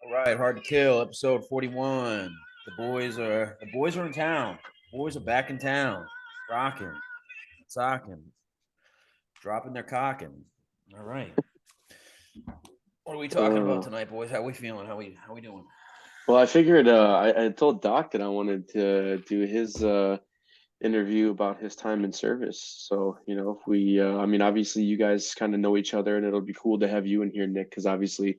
All right, Hard to Kill, episode 41. The boys are in town. The boys are back in town, rocking, socking, dropping their cocking. All right. What are we talking about Uh, tonight, boys? How we feeling? How we doing? well, I figured I told Doc that I wanted to do his interview about his time in service. So, if we, I mean, obviously you guys kind of know each other, and it'll be cool to have you in here, Nick, because obviously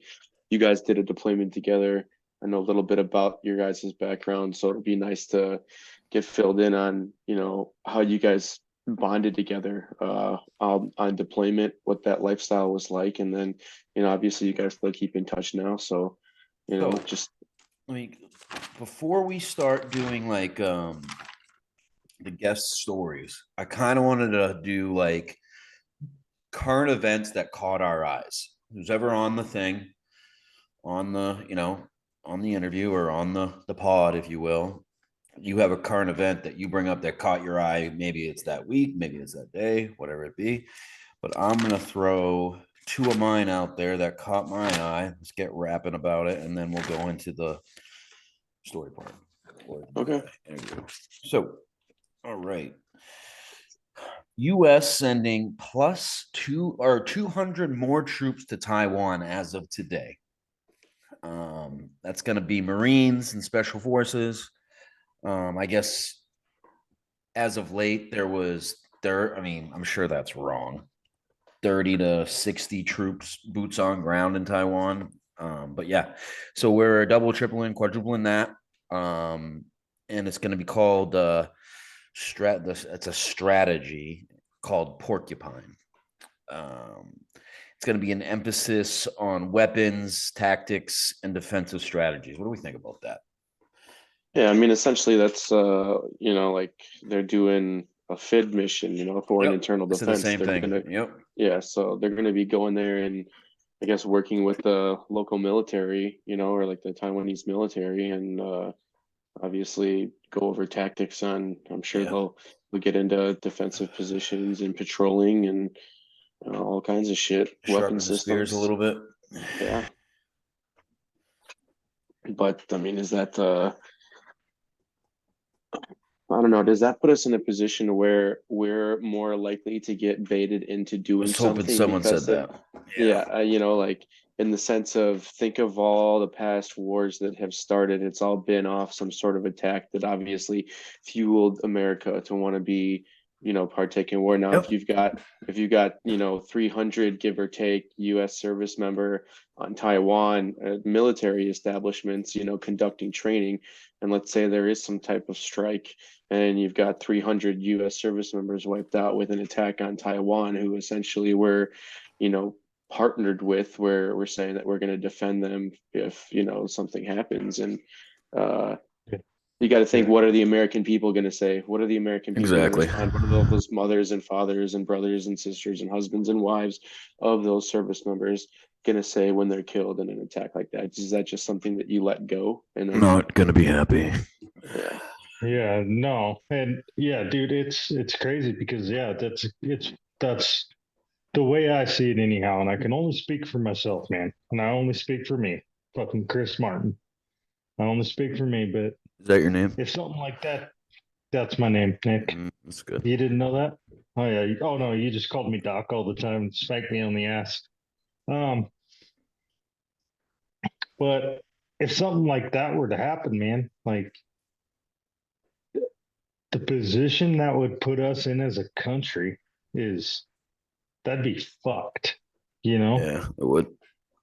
you guys did a deployment together. I know a little bit about your guys' background, so it'll be nice to get filled in on, how you guys bonded together on deployment, what that lifestyle was like, and then, obviously you guys still keep in touch now. So, So, just let me before we start doing the guest stories, I kind of wanted to do like current events that caught our eyes. Who's ever on the thing, on the interview or on the pod, if you will, you have a current event that you bring up that caught your eye. Maybe it's that week, maybe it's that day, whatever it be. But I'm gonna throw two of mine out there that caught my eye. Let's get rapping about it, and then we'll go into the story part or the okay. interview. So, all right. U.S. sending plus 200 more troops to Taiwan as of today. That's going to be Marines and Special Forces. I guess as of late I mean, I'm sure that's wrong. 30 to 60 troops, boots on ground in Taiwan. But yeah, so we're double, tripling, quadrupling that. And it's going to be called it's a strategy called Porcupine. It's going to be an emphasis on weapons, tactics, and defensive strategies. What do we think about that? Yeah, I mean, essentially that's like they're doing a FID mission, for an Yep. internal I said the defense. same They're thing. gonna Yep. Yeah, so they're gonna be going there and I guess working with the local military, or like the Taiwanese military and obviously go over tactics on I'm sure Yeah. they'll get into defensive positions and patrolling and all kinds of shit, weapon Sharpen the spears a systems. little bit. Yeah. But I mean, is that I don't know. Does that put us in a position where we're more likely to get baited into I doing was hoping something someone said because of, that. Yeah. yeah, like in the sense of think of all the past wars that have started. It's all been off some sort of attack that obviously fueled America to want to be, partake in war. Now, Yep. if you got 300 give or take U.S. service member on Taiwan military establishments, conducting training, and let's say there is some type of strike and you've got 300 U.S. service members wiped out with an attack on Taiwan, who essentially were, you know, partnered with, where we're saying that we're going to defend them if something happens, and uh, you got to think, Yeah. what are the American people going to say? What are the American people going to Exactly. respond? What are those mothers and fathers and brothers and sisters and husbands and wives of those service members going to say when they're killed in an attack like that? Is that just something that you let go and then, Not gonna be happy. yeah, Yeah, no. And yeah, dude, it's crazy because yeah, that's the way I see it anyhow, and I can only speak for myself, man. And I only speak for me. Fucking Chris Martin. I only speak for me, but Is that your name? if something like that, that's my name, Nick. That's good. You didn't know that? Oh yeah. Oh no, you just called me Doc all the time and spanked me on the ass. Um, but if something like that were to happen, man, like the position that would put us in as a country is that'd be fucked, you know? Yeah, it would.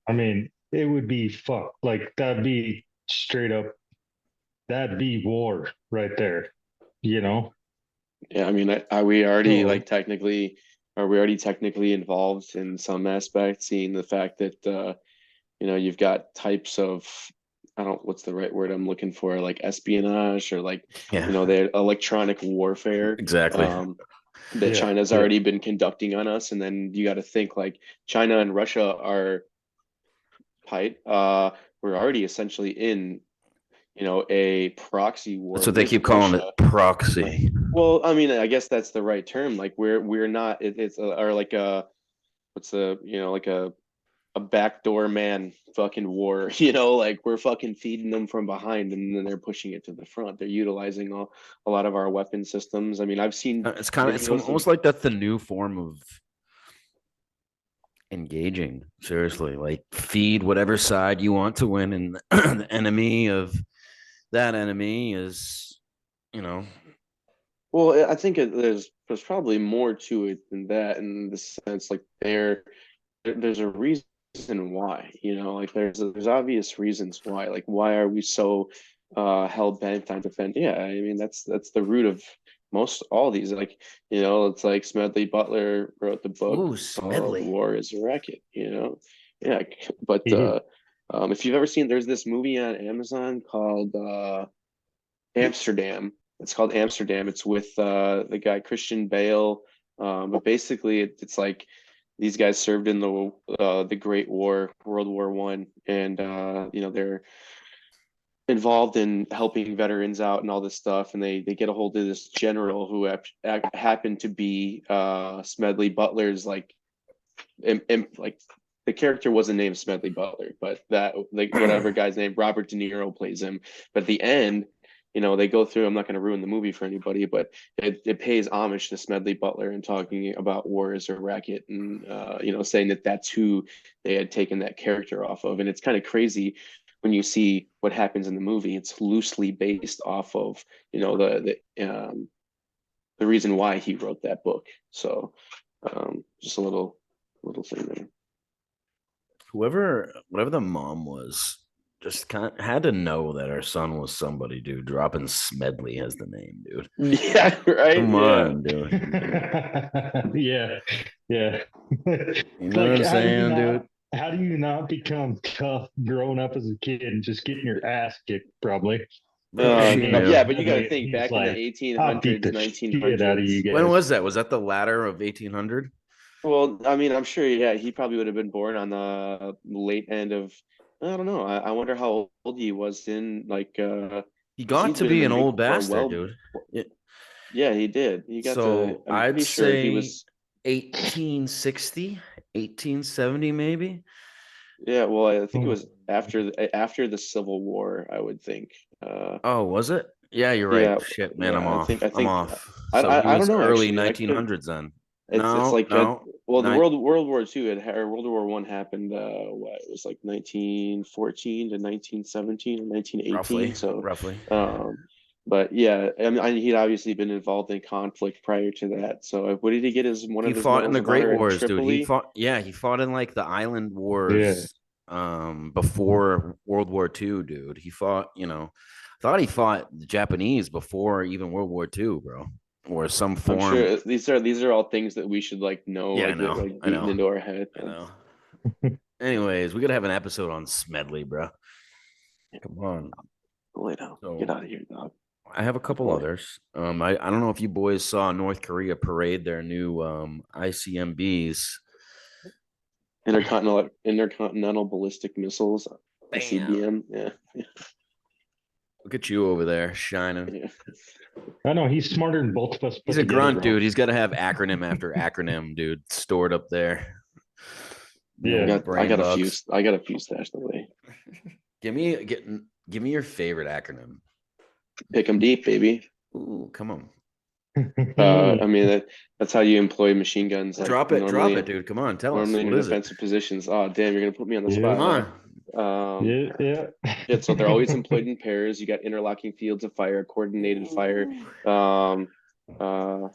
I mean, it would be fucked. Like that'd be straight up, that'd be war right there, you know? yeah. I mean, are we already So, like technically, are we already technically involved in some aspect, seeing the fact that you've got types of, I don't, what's the right word I'm looking for, like espionage or like, Yeah, the electronic warfare exactly. that yeah, China's yeah. already been conducting on us. And then you got to think like China and Russia are tight. We're already essentially in, a proxy That's war what they with keep calling it, Russia. Like, proxy. well, I mean, I guess that's the right term. Like we're not, it's or like a, what's the, like a a backdoor man fucking war. You know, like we're fucking feeding them from behind, and then they're pushing it to the front. They're utilizing a lot of our weapon systems. I mean, I've seen It's videos of almost like that's the new form of engaging. Seriously, like feed whatever side you want to win, and the enemy of that enemy is, you know. Well, I think there's probably more to it than that in the sense like there's a reason why, you know, like there's obvious reasons why. Like why are we so hell bent on defend? Yeah, I mean that's the root of most all these. Like, you know, it's like Smedley Butler wrote the book Ooh, called Smedley. War is a Racket, you know. Yeah, but Mhm. if you've ever seen, there's this movie on Amazon called Amsterdam. It's called Amsterdam. It's with the guy Christian Bale. But basically, it's like these guys served in the Great War, World War One, and you know they're involved in helping veterans out and all this stuff. And they get a hold of this general who happened to be Smedley Butler's like the character wasn't named Smedley Butler, but that like whatever guy's name, Robert De Niro plays him. But at the end, you know, they go through. I'm not going to ruin the movie for anybody, but it pays homage to Smedley Butler and talking about war as a racket, and you know, saying that that's who they had taken that character off of. And it's kind of crazy when you see what happens in the movie. It's loosely based off of, you know, the reason why he wrote that book. So just a little thing there. Whatever the mom was, just kind of had to know that her son was somebody, dude. Dropping Smedley as the name, dude. Yeah, right. Come Yeah. on, dude. Yeah, yeah. You know what I'm saying, dude? How do you not become tough growing up as a kid and just getting your ass kicked? Probably. Shit, man. Yeah, but you got to think He's back in the like, I'll beat 1800s, the shit out of 1900s. you guys. When was that? Was that the latter of 1800? Well, I mean, I'm sure, yeah, he probably would have been born on the late end of, I don't know. I wonder how old he was in like, He because got he's to been in be the an Marine old Corps bastard, well. dude. Yeah, he did. He got to, So I'm I'd pretty sure he say was, 1860, 1870, maybe. yeah, well, I think it Oh, was after the Civil War, I would think. Oh, was it? Yeah, you're right. Yeah, Shit, man, I'm yeah, off. I I'm think off. So he I don't was know early actually. I could have. 1900s then. It's No, like no, well, the nine, World War II or World War One happened. What it was like 1914 to 1917 or 1918. roughly, So, roughly. um, but yeah, I mean, he'd obviously been involved in conflict prior to that. So, what did he get his one He of his fought in medals the of Great honor at Wars, dude. He Tripoli? fought, yeah, he fought in like the island yeah. wars before World War II, dude. He fought, thought he fought the Japanese before even World War II, bro. Or some I'm form. sure these are all things that we should like know, Yeah, I like that, know. like I beaten know. into our head. I know. Anyways, we gotta have an episode on Smedley, bro. Come on. Lay down. Get So out of here, dog. I have a couple Boy. others. I don't know if you boys saw North Korea parade their new ICMBs. Intercontinental ballistic missiles, Bam. ICBM. Yeah, Look at you over there shining. yeah. I know he's smarter than both of us He's put a together, grunt, bro. dude. He's got to have acronym after acronym, dude, stored up there. Yeah. I No got brain bugs. I got a few stashed away. Give me your favorite acronym. Pick 'em deep, baby. Ooh, come on. I mean that's how you employ machine guns, like Drop it, dude. Come on, tell us. normally What in is it? defensive positions. Oh, damn, you're gonna put me on the Yeah. Come spot. on. Um, Yeah. yeah, so they're always employed in pairs. You got interlocking fields of fire, coordinated fire, um, uh,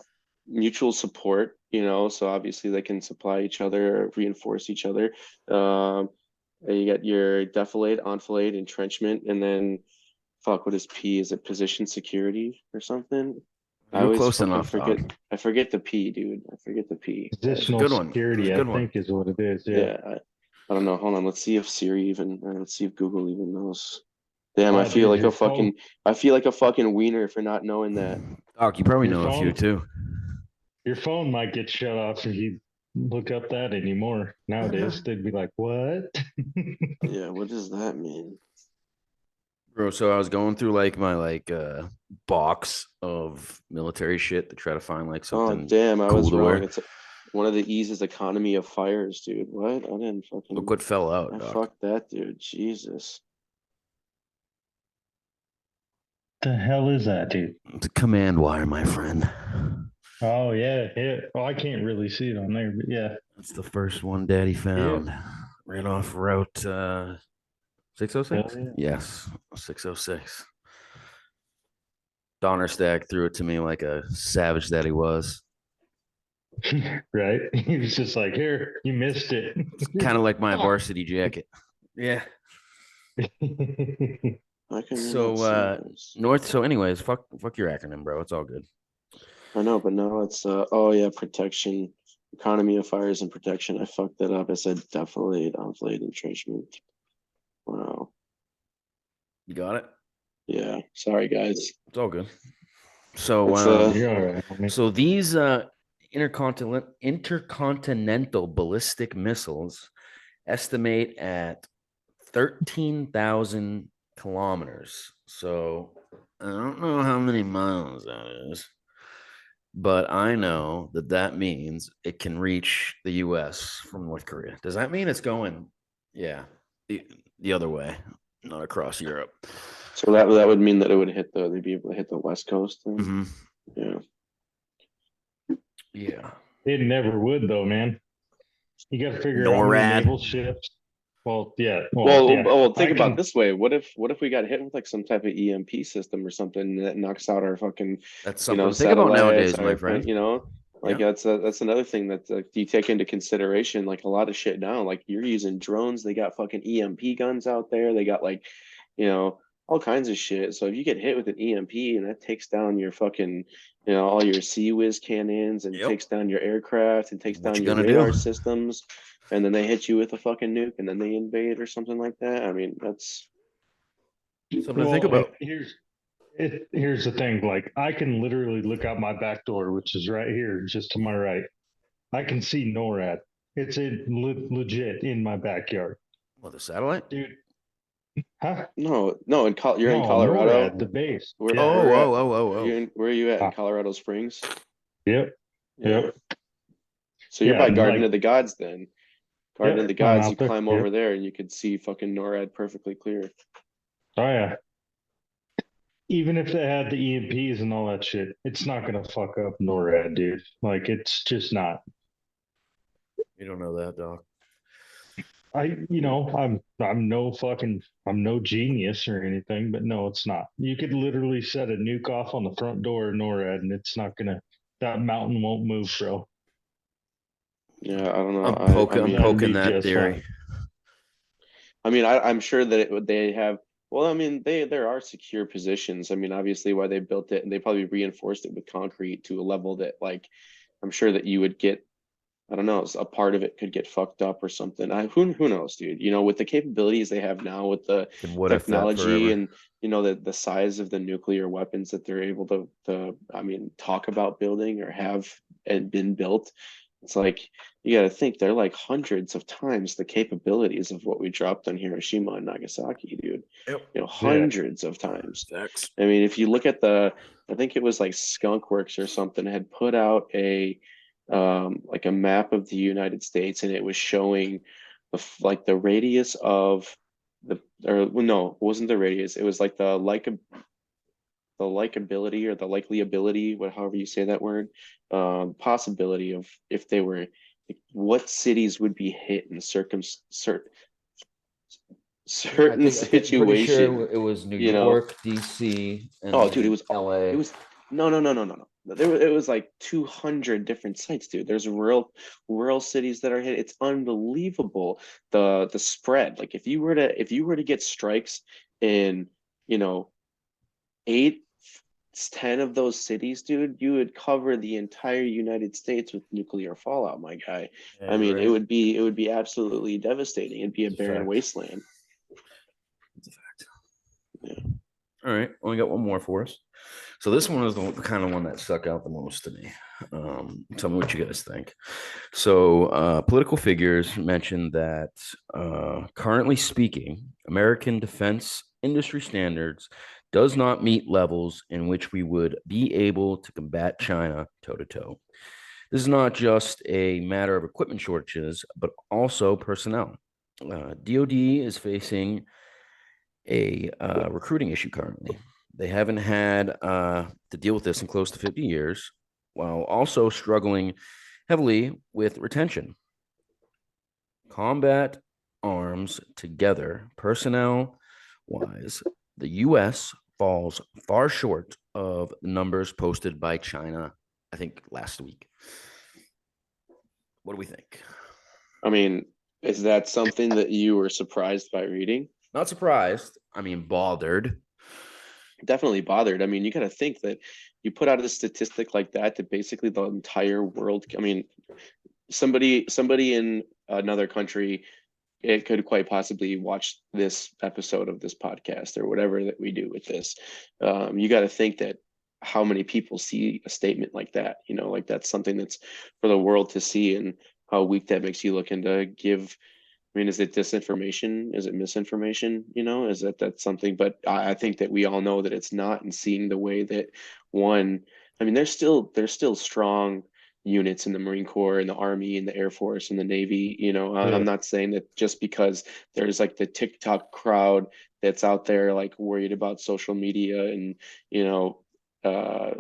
mutual support. You know, so obviously they can supply each other, or reinforce each other. Um, you got your defilade, enfilade, entrenchment, and then fuck, what is P? Is it position security or something? I You were always close fucking enough, forget. dog. I forget the P, dude. I forget the P. It's a Positional good one. It's a security, I good one. think, is what it is. Yeah. Yeah, I don't know. Hold on. Let's see if Siri even. Let's see if Google even knows. Damn, Oh, dude, your phone, I feel like a fucking wiener for not knowing that. Doc, you probably your know a few phone, too. your phone might get shut off if you look up that anymore. Nowadays, they'd be like, "What?" Yeah, what does that mean? Bro, so I was going through like my box of military shit to try to find like Oh, something damn, I cool was to wrong. wear. One of the E's is economy of fires, dude. What? I didn't fucking. Look what fell out, I Doc. fucked that, dude. Jesus. The hell is that, dude? It's a command wire, my friend. Oh yeah, yeah. Well, I can't really see it on there, but yeah. That's the first one Daddy found. Right off Route 606? Hell yeah. Yes, 606. Donnerstag threw it to me like a savage that he was. Right? He was just like, "Here, you missed it." Kind of like my varsity jacket. Yeah. I can So North. So, anyways, fuck your acronym, bro. It's all good. I know, but now it's protection, economy of fires and protection. I fucked that up. I said defilade, enfilade, entrenchment. Wow. You got it. Yeah. Sorry, guys. It's all good. So, You're all right, homie. so these intercontinental ballistic missiles estimate at 13,000 kilometers. So I don't know how many miles that is, but I know that means it can reach the U.S. from North Korea. Does that mean it's going, the other way, not across Europe? So that would mean that it would they'd be able to hit the West Coast then? Mm-hmm. Yeah. Yeah. It never would, though, man. You got to figure out how NORAD. many naval ships. Well, yeah. Well, think I about can- this way. What if we got hit with like some type of EMP system or something that knocks out our fucking, That's you know, something to think about nowadays, satellites, my our friend. you know, like that's another thing that you take into consideration. Like a lot of shit now, like you're using drones. They got fucking EMP guns out there. They got like, you know, all kinds of shit. So if you get hit with an EMP and that takes down your fucking, you know, all your Sea Whiz cannons and Yep. takes down your aircraft and takes What down you your gonna radar do? systems, and then they hit you with a fucking nuke and then they invade or something like that. I mean, that's Something to think about. Here's the thing. Like, I can literally look out my back door, which is right here, just to my right. I can see NORAD. It's legit in my backyard, What, the satellite? dude. Huh? no. You're in No, Colorado. NORAD, the base. Where, Yeah. Oh. where are you at in Ah. Colorado Springs? Yep. Yeah. Yep. So you're Yeah, by Garden like- of the Gods then. Garden Yep, of the I'm Gods, out you there. climb Yep. over there and you could see fucking NORAD perfectly clear. Oh yeah. Even if they had the EMPs and all that shit, it's not gonna fuck up NORAD, dude. Like, it's just not. You don't know that, Doc. I'm no genius or anything, but no, it's not. You could literally set a nuke off on the front door of NORAD, and it's not gonna. That mountain won't move, bro. Yeah, I don't know. I'm I poking That'd be that just theory. fine. I mean, I'm sure that they have. Well, I mean, there are secure positions. I mean, obviously, why they built it, and they probably reinforced it with concrete to a level that, like, I'm sure that you would get. I don't know, a part of it could get fucked up or something. Who knows, dude? You know, with the capabilities they have now, with the Can what if that technology forever? and you know the size of the nuclear weapons that they're able to I mean, talk about building or have and been built. It's like you got to think they're like hundreds of times the capabilities of what we dropped on Hiroshima and Nagasaki, dude. Yep. You know, hundreds of times. Facts. I mean, if you look at I think it was like Skunkworks or something had put out like a map of the United States, and it was showing like the radius of no, it wasn't the radius. It was like the likability or the likely ability, however you say that word, possibility of if they were, like, what cities would be hit in certain Pretty situations. sure it was New you know, York, DC, and oh, dude, it was LA. it was no. It was like 200 different sites, dude. There's rural cities that are hit. It's unbelievable the spread. Like if you were to get strikes in, you know, 8-10 of those cities, dude, you would cover the entire United States with nuclear fallout, my guy. Yeah, I mean, right. it would be absolutely devastating. It'd be a It's a barren fact. wasteland. It's a fact. Yeah. All right, only got one more for us. So this one is the kind of one that stuck out the most to me. Tell me what you guys think. So political figures mentioned that currently speaking, American defense industry standards does not meet levels in which we would be able to combat China toe to toe. This is not just a matter of equipment shortages, but also personnel. DoD is facing a recruiting issue currently. They haven't had to deal with this in close to 50 years, while also struggling heavily with retention. Combat arms together, personnel wise, the U.S. falls far short of the numbers posted by China, I think, last week. What do we think? I mean, is that something that you were surprised by reading? Not surprised. I mean, bothered. Definitely bothered. I mean, you got to think that you put out a statistic like that to basically the entire world. I mean, somebody in another country, it could quite possibly watch this episode of this podcast or whatever that we do with this. You got to think that how many people see a statement like that, like that's something that's for the world to see, and how weak that makes you look, and to give. I mean, is it disinformation? Is it misinformation? Is that's something? But I think that we all know that it's not. And seeing the way that one, I mean, there's still strong units in the Marine Corps and the Army and the Air Force and the Navy. I'm not saying that just because there's like the TikTok crowd that's out there like worried about social media and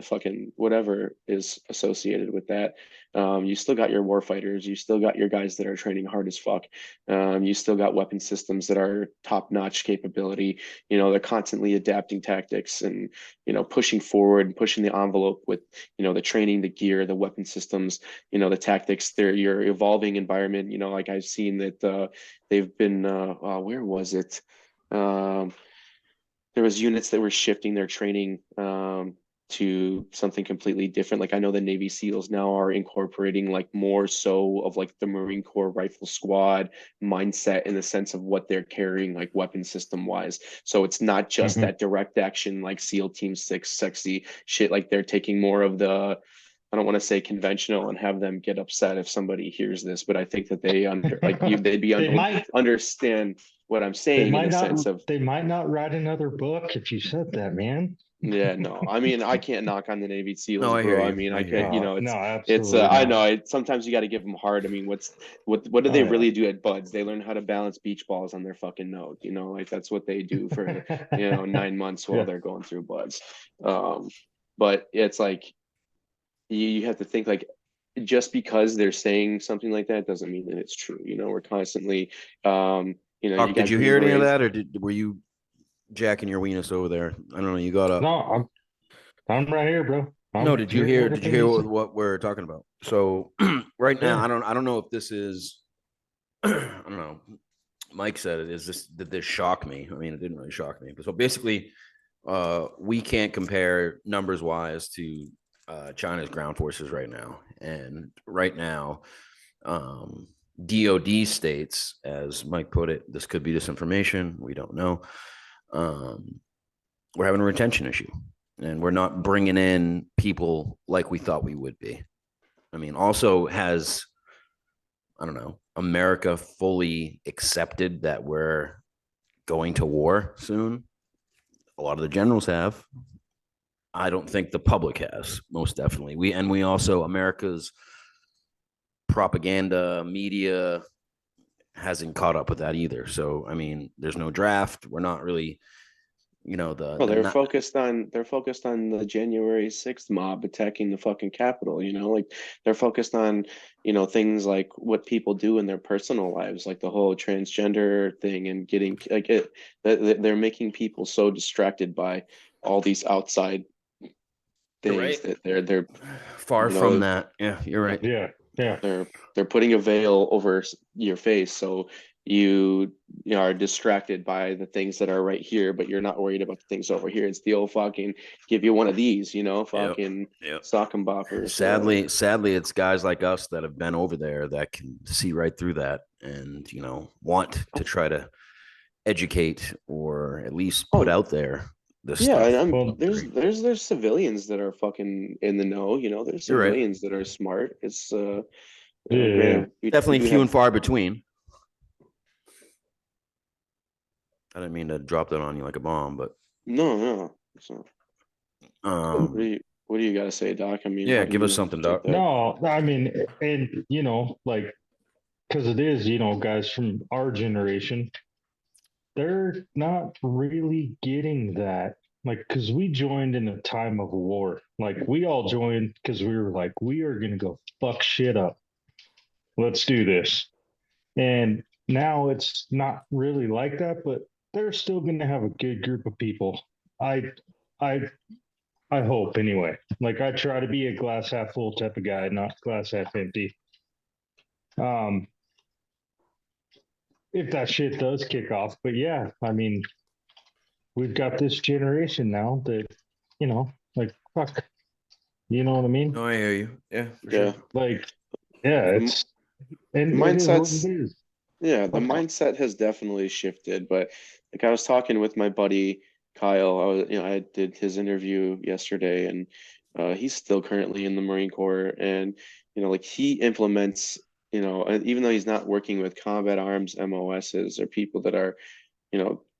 fucking whatever is associated with that. You still got your war fighters, you still got your guys that are training hard as fuck. You still got weapon systems that are top-notch capability. They're constantly adapting tactics and pushing forward and pushing the envelope with the training, the gear, the weapon systems, the tactics. They're your evolving environment. Like I've seen that they've been where was it? There was units that were shifting their training to something completely different. Like I know the Navy SEALs now are incorporating like more so of like the Marine Corps rifle squad mindset in the sense of what they're carrying, like weapon system wise. So it's not just that direct action like SEAL Team 6 sexy shit. Like they're taking more of the, I don't want to say conventional and have them get upset if somebody hears this, but I think that they they'd be understand what I'm saying in the sense of they might not write another book if you said that, man. yeah, no. I mean, I can't knock on the Navy SEALs, No, I hear bro. I you. mean, I I hear can't, you. No, it's absolutely I not. know sometimes you got to give them hard. I mean, what do they Oh, yeah. really do at Buds? They learn how to balance beach balls on their fucking node, like that's what they do for 9 months while Yeah. they're going through Buds. But it's like you have to think like just because they're saying something like that doesn't mean that it's true. We're constantly you Doc, got did you Green hear any of Berets. that, or were you jacking your weenus over there? I don't know. You got up. No, I'm right here, bro. No, did you hear? Did you hear what? what we're talking about? So right now, Yeah. I don't know if this is. I don't know. Mike said it. Did this shock me? I mean, it didn't really shock me. But so basically, we can't compare numbers wise to China's ground forces right now. And right now, DOD states, as Mike put it, this could be disinformation. We don't know. We're having a retention issue, and we're not bringing in people like we thought we would be. I mean, also has, I don't know, America fully accepted that we're going to war soon? A lot of the generals have. I don't think the public has, most definitely. We also, America's propaganda media hasn't caught up with that either. So I mean, there's no draft. We're not really, Well, they're focused on the January 6th mob attacking the fucking Capitol, like they're focused on, things like what people do in their personal lives, like the whole transgender thing and getting like they're making people so distracted by all these outside things right. that they're far from that. Yeah, you're right. Yeah. they're putting a veil over your face, so you are distracted by the things that are right here, but you're not worried about the things over here. It's the old fucking give you one of these, fucking Yep. sock and boppers. Sadly, it's guys like us that have been over there that can see right through that and want to try to educate or at least put out there this Yeah, stuff. and Well, there's civilians that are fucking in the know. There's You're right. civilians that are smart. It's Yeah. granted, we Definitely do few have- and far between. I didn't mean to drop that on you like a bomb, but No. So, um, what What do you got to say, Doc? I mean, Yeah, how do give us you something, take Doc. that? No, I mean, and like, because it is, guys from our generation, they're not really getting that. Like, because we joined in a time of war. Like, we all joined because we were like, we are going to go fuck shit up. Let's do this. And now it's not really like that, but they're still going to have a good group of people. I, I, I hope anyway. Like, I try to be a glass half full type of guy, not glass half empty. Um, if that shit does kick off, but yeah, I mean, we've got this generation now that, like, fuck, you know what I mean? Oh, I hear you. Yeah, for Yeah. sure. Like, yeah, The it's, and it is what mindset's it is. Yeah, the Okay. mindset has definitely shifted, but like I was talking with my buddy Kyle, I did his interview yesterday, and he's still currently in the Marine Corps, and like he implements, and even though he's not working with combat arms MOSs or people that are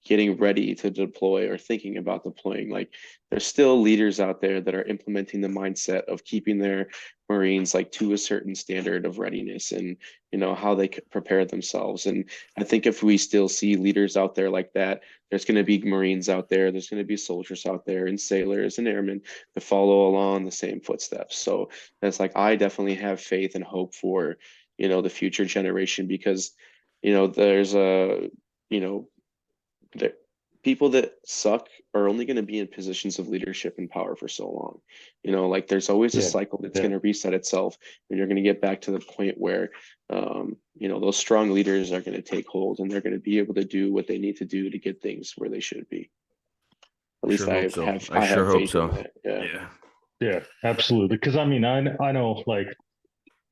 getting ready to deploy or thinking about deploying. Like there's still leaders out there that are implementing the mindset of keeping their Marines like to a certain standard of readiness and how they prepare themselves. And I think if we still see leaders out there like that, there's going to be Marines out there, there's going to be soldiers out there and sailors and airmen to follow along the same footsteps. So that's like I definitely have faith and hope for the future generation because there's a you know the people that suck are only going to be in positions of leadership and power for so long. Like there's always a Yeah, cycle that's yeah, going to reset itself, and you're going to get back to the point where, those strong leaders are going to take hold and they're going to be able to do what they need to do to get things where they should be. At I least sure hope I so. have I I sure have hope faith in so. that. Yeah. Yeah. yeah, absolutely. Because I mean, I know, like,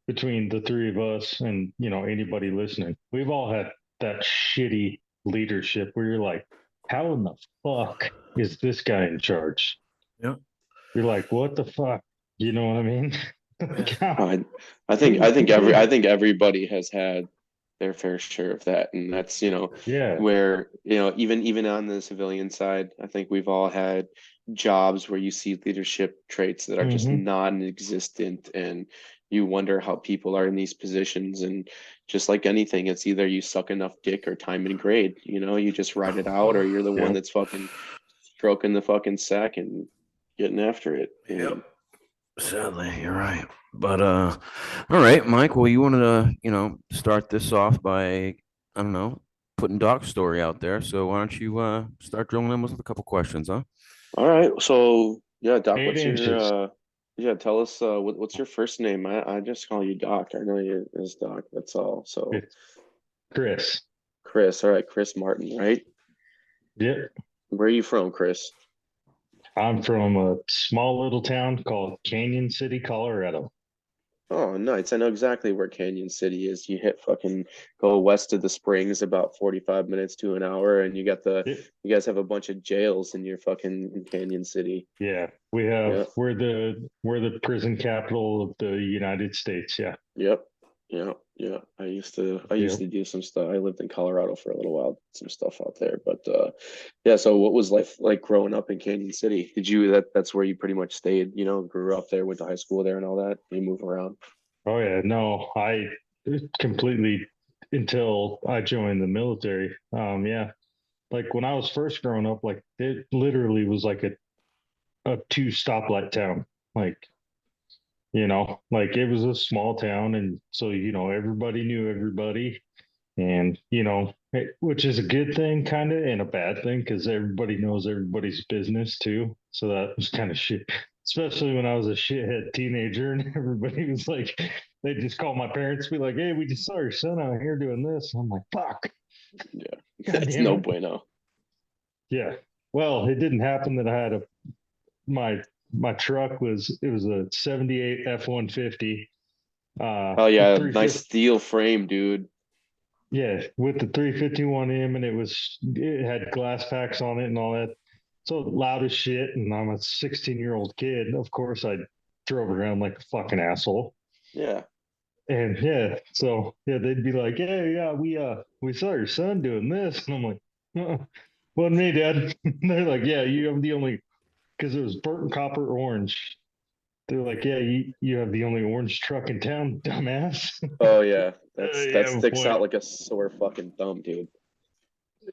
between the three of us and, anybody listening, we've all had that shitty leadership where you're like, how in the fuck is this guy in charge? Yeah. You're like, what the fuck? You know what I mean? Like, how- I I think everybody has had their fair share of that, and that's yeah. where even on the civilian side, I think we've all had jobs where you see leadership traits that are just Hmm. non-existent, and you wonder how people are in these positions. And just like anything, it's either you suck enough dick or time and grade. You just ride it out, or you're the one Yep. that's fucking stroking the fucking sack and getting after it. Yep. Sadly, you're right. But all right, Mike. Well, you wanted to, start this off by, I don't know, putting Doc's story out there. So why don't you start drilling in with a couple questions, huh? All right. So yeah, Doc, 8 inches. tell us what's your first name? I just call you Doc. I know you as Doc. That's all. So It's Chris. Chris, all right, Chris Martin, right? Yep. Where are you from, Chris? I'm from a small little town called Canyon City, Colorado. Oh, nice. I know exactly where Canyon City is. You hit fucking go west of the Springs about 45 minutes to an hour, and Yep. you guys have a bunch of jails in your fucking in Canyon City. Yeah, we have Yeah. we're the prison capital of the United States. Yeah. Yep. Yeah. Yeah. I used Yep. to do some stuff. I lived in Colorado for a little while, some stuff out there. But yeah, so what was life like growing up in Canyon City? That's where you pretty much stayed, grew up there, went to high school there and all that? You move around? Oh yeah. No, I completely until I joined the military. Yeah. Like when I was first growing up, like it literally was like a two stoplight town. Like, like it was a small town, and so everybody knew everybody, and which is a good thing kind of and a bad thing because everybody knows everybody's business too, so that was kind of shit, especially when I was a shithead teenager and everybody was like, they just call my parents, be like, hey, we just saw your son out here doing this. I'm like, fuck. Yeah. God That's damn no it. bueno. Yeah, well, it didn't happen that I had my my truck was, it was a 78 F-150, Oh with yeah, nice 350. steel frame, dude. Yeah, with the 351M, and it had glass packs on it and all that. So loud as shit, and I'm a 16-year-old kid. Of course, I drove around like a fucking asshole. Yeah. And yeah, so yeah, they'd be like, "Yeah, yeah, we saw your son doing this," and I'm like, "Wasn't me, Dad." They're like, "Yeah, I'm the only," because it was burnt copper orange. They're like, yeah, you have the only orange truck in town, dumbass. Oh yeah, that Yeah, sticks boy. out like a sore fucking thumb, dude.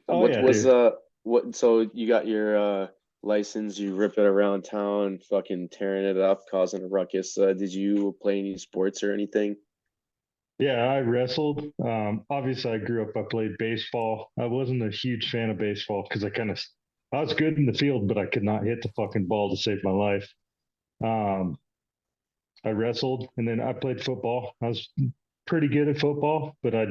Oh What yeah, was dude. what? So you got your license, you rip it around town, fucking tearing it up, causing a ruckus. Did you play any sports or anything? Yeah, I wrestled. Obviously, I grew up. I played baseball. I wasn't a huge fan of baseball because I was good in the field, but I could not hit the fucking ball to save my life. Um, I wrestled, and then I played football. I was pretty good at football, but uh,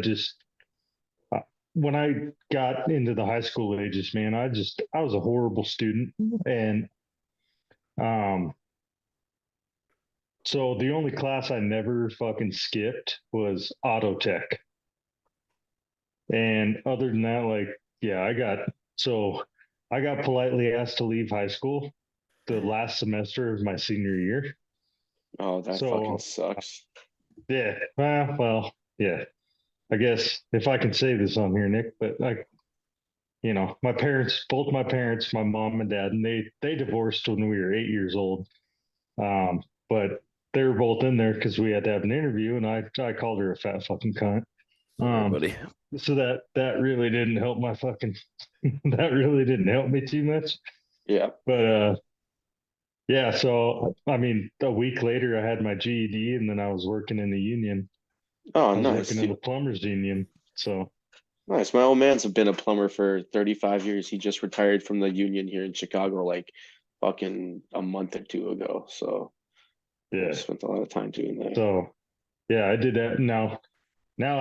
when I got into the high school ages, man, I was a horrible student, and um, so the only class I never fucking skipped was auto tech. And other than that, like, yeah, so I got politely asked to leave high school the last semester of my senior year. Oh, that fucking So sucks. yeah, yeah. I guess if I can say this on here, Nick, but my parents, both my parents, my mom and dad, and they divorced when we were 8 years old. But they were both in there because we had to have an interview, and I called her a fat fucking cunt. Sorry, Um, buddy. so that really didn't help my fucking that really didn't help me too much. Yeah. But yeah, so I mean, a week later I had my GED, and then I was working in the union. Oh, I was nice, working in the dude. plumbers union. So Nice. My old man's been a plumber for 35 years. He just retired from the union here in Chicago like fucking a month or two ago. So I yeah, spent a lot of time doing that. so yeah, I did that. Now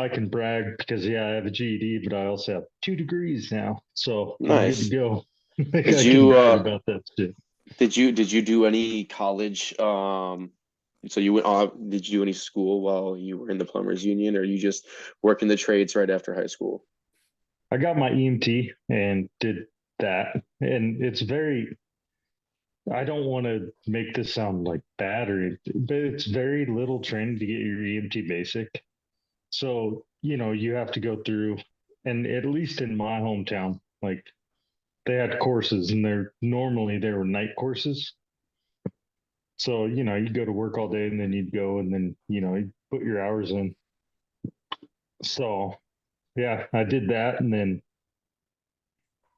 I can brag because yeah, I have a GED, but I also have 2 degrees now, so I'm good to Nice. go. Like Did I can you brag about that shit. did you do any college so you went did you do any school while you were in the plumbers union, or you just work in the trades right after high school? I got my EMT and did that, and it's very. I don't want to make this sound like bad but it's very little training to get your EMT basic. So, you have to go through, and at least in my hometown, like they had courses and they were night courses. So, you go to work all day and then you'd go and then, you put your hours in. So, yeah, I did that and then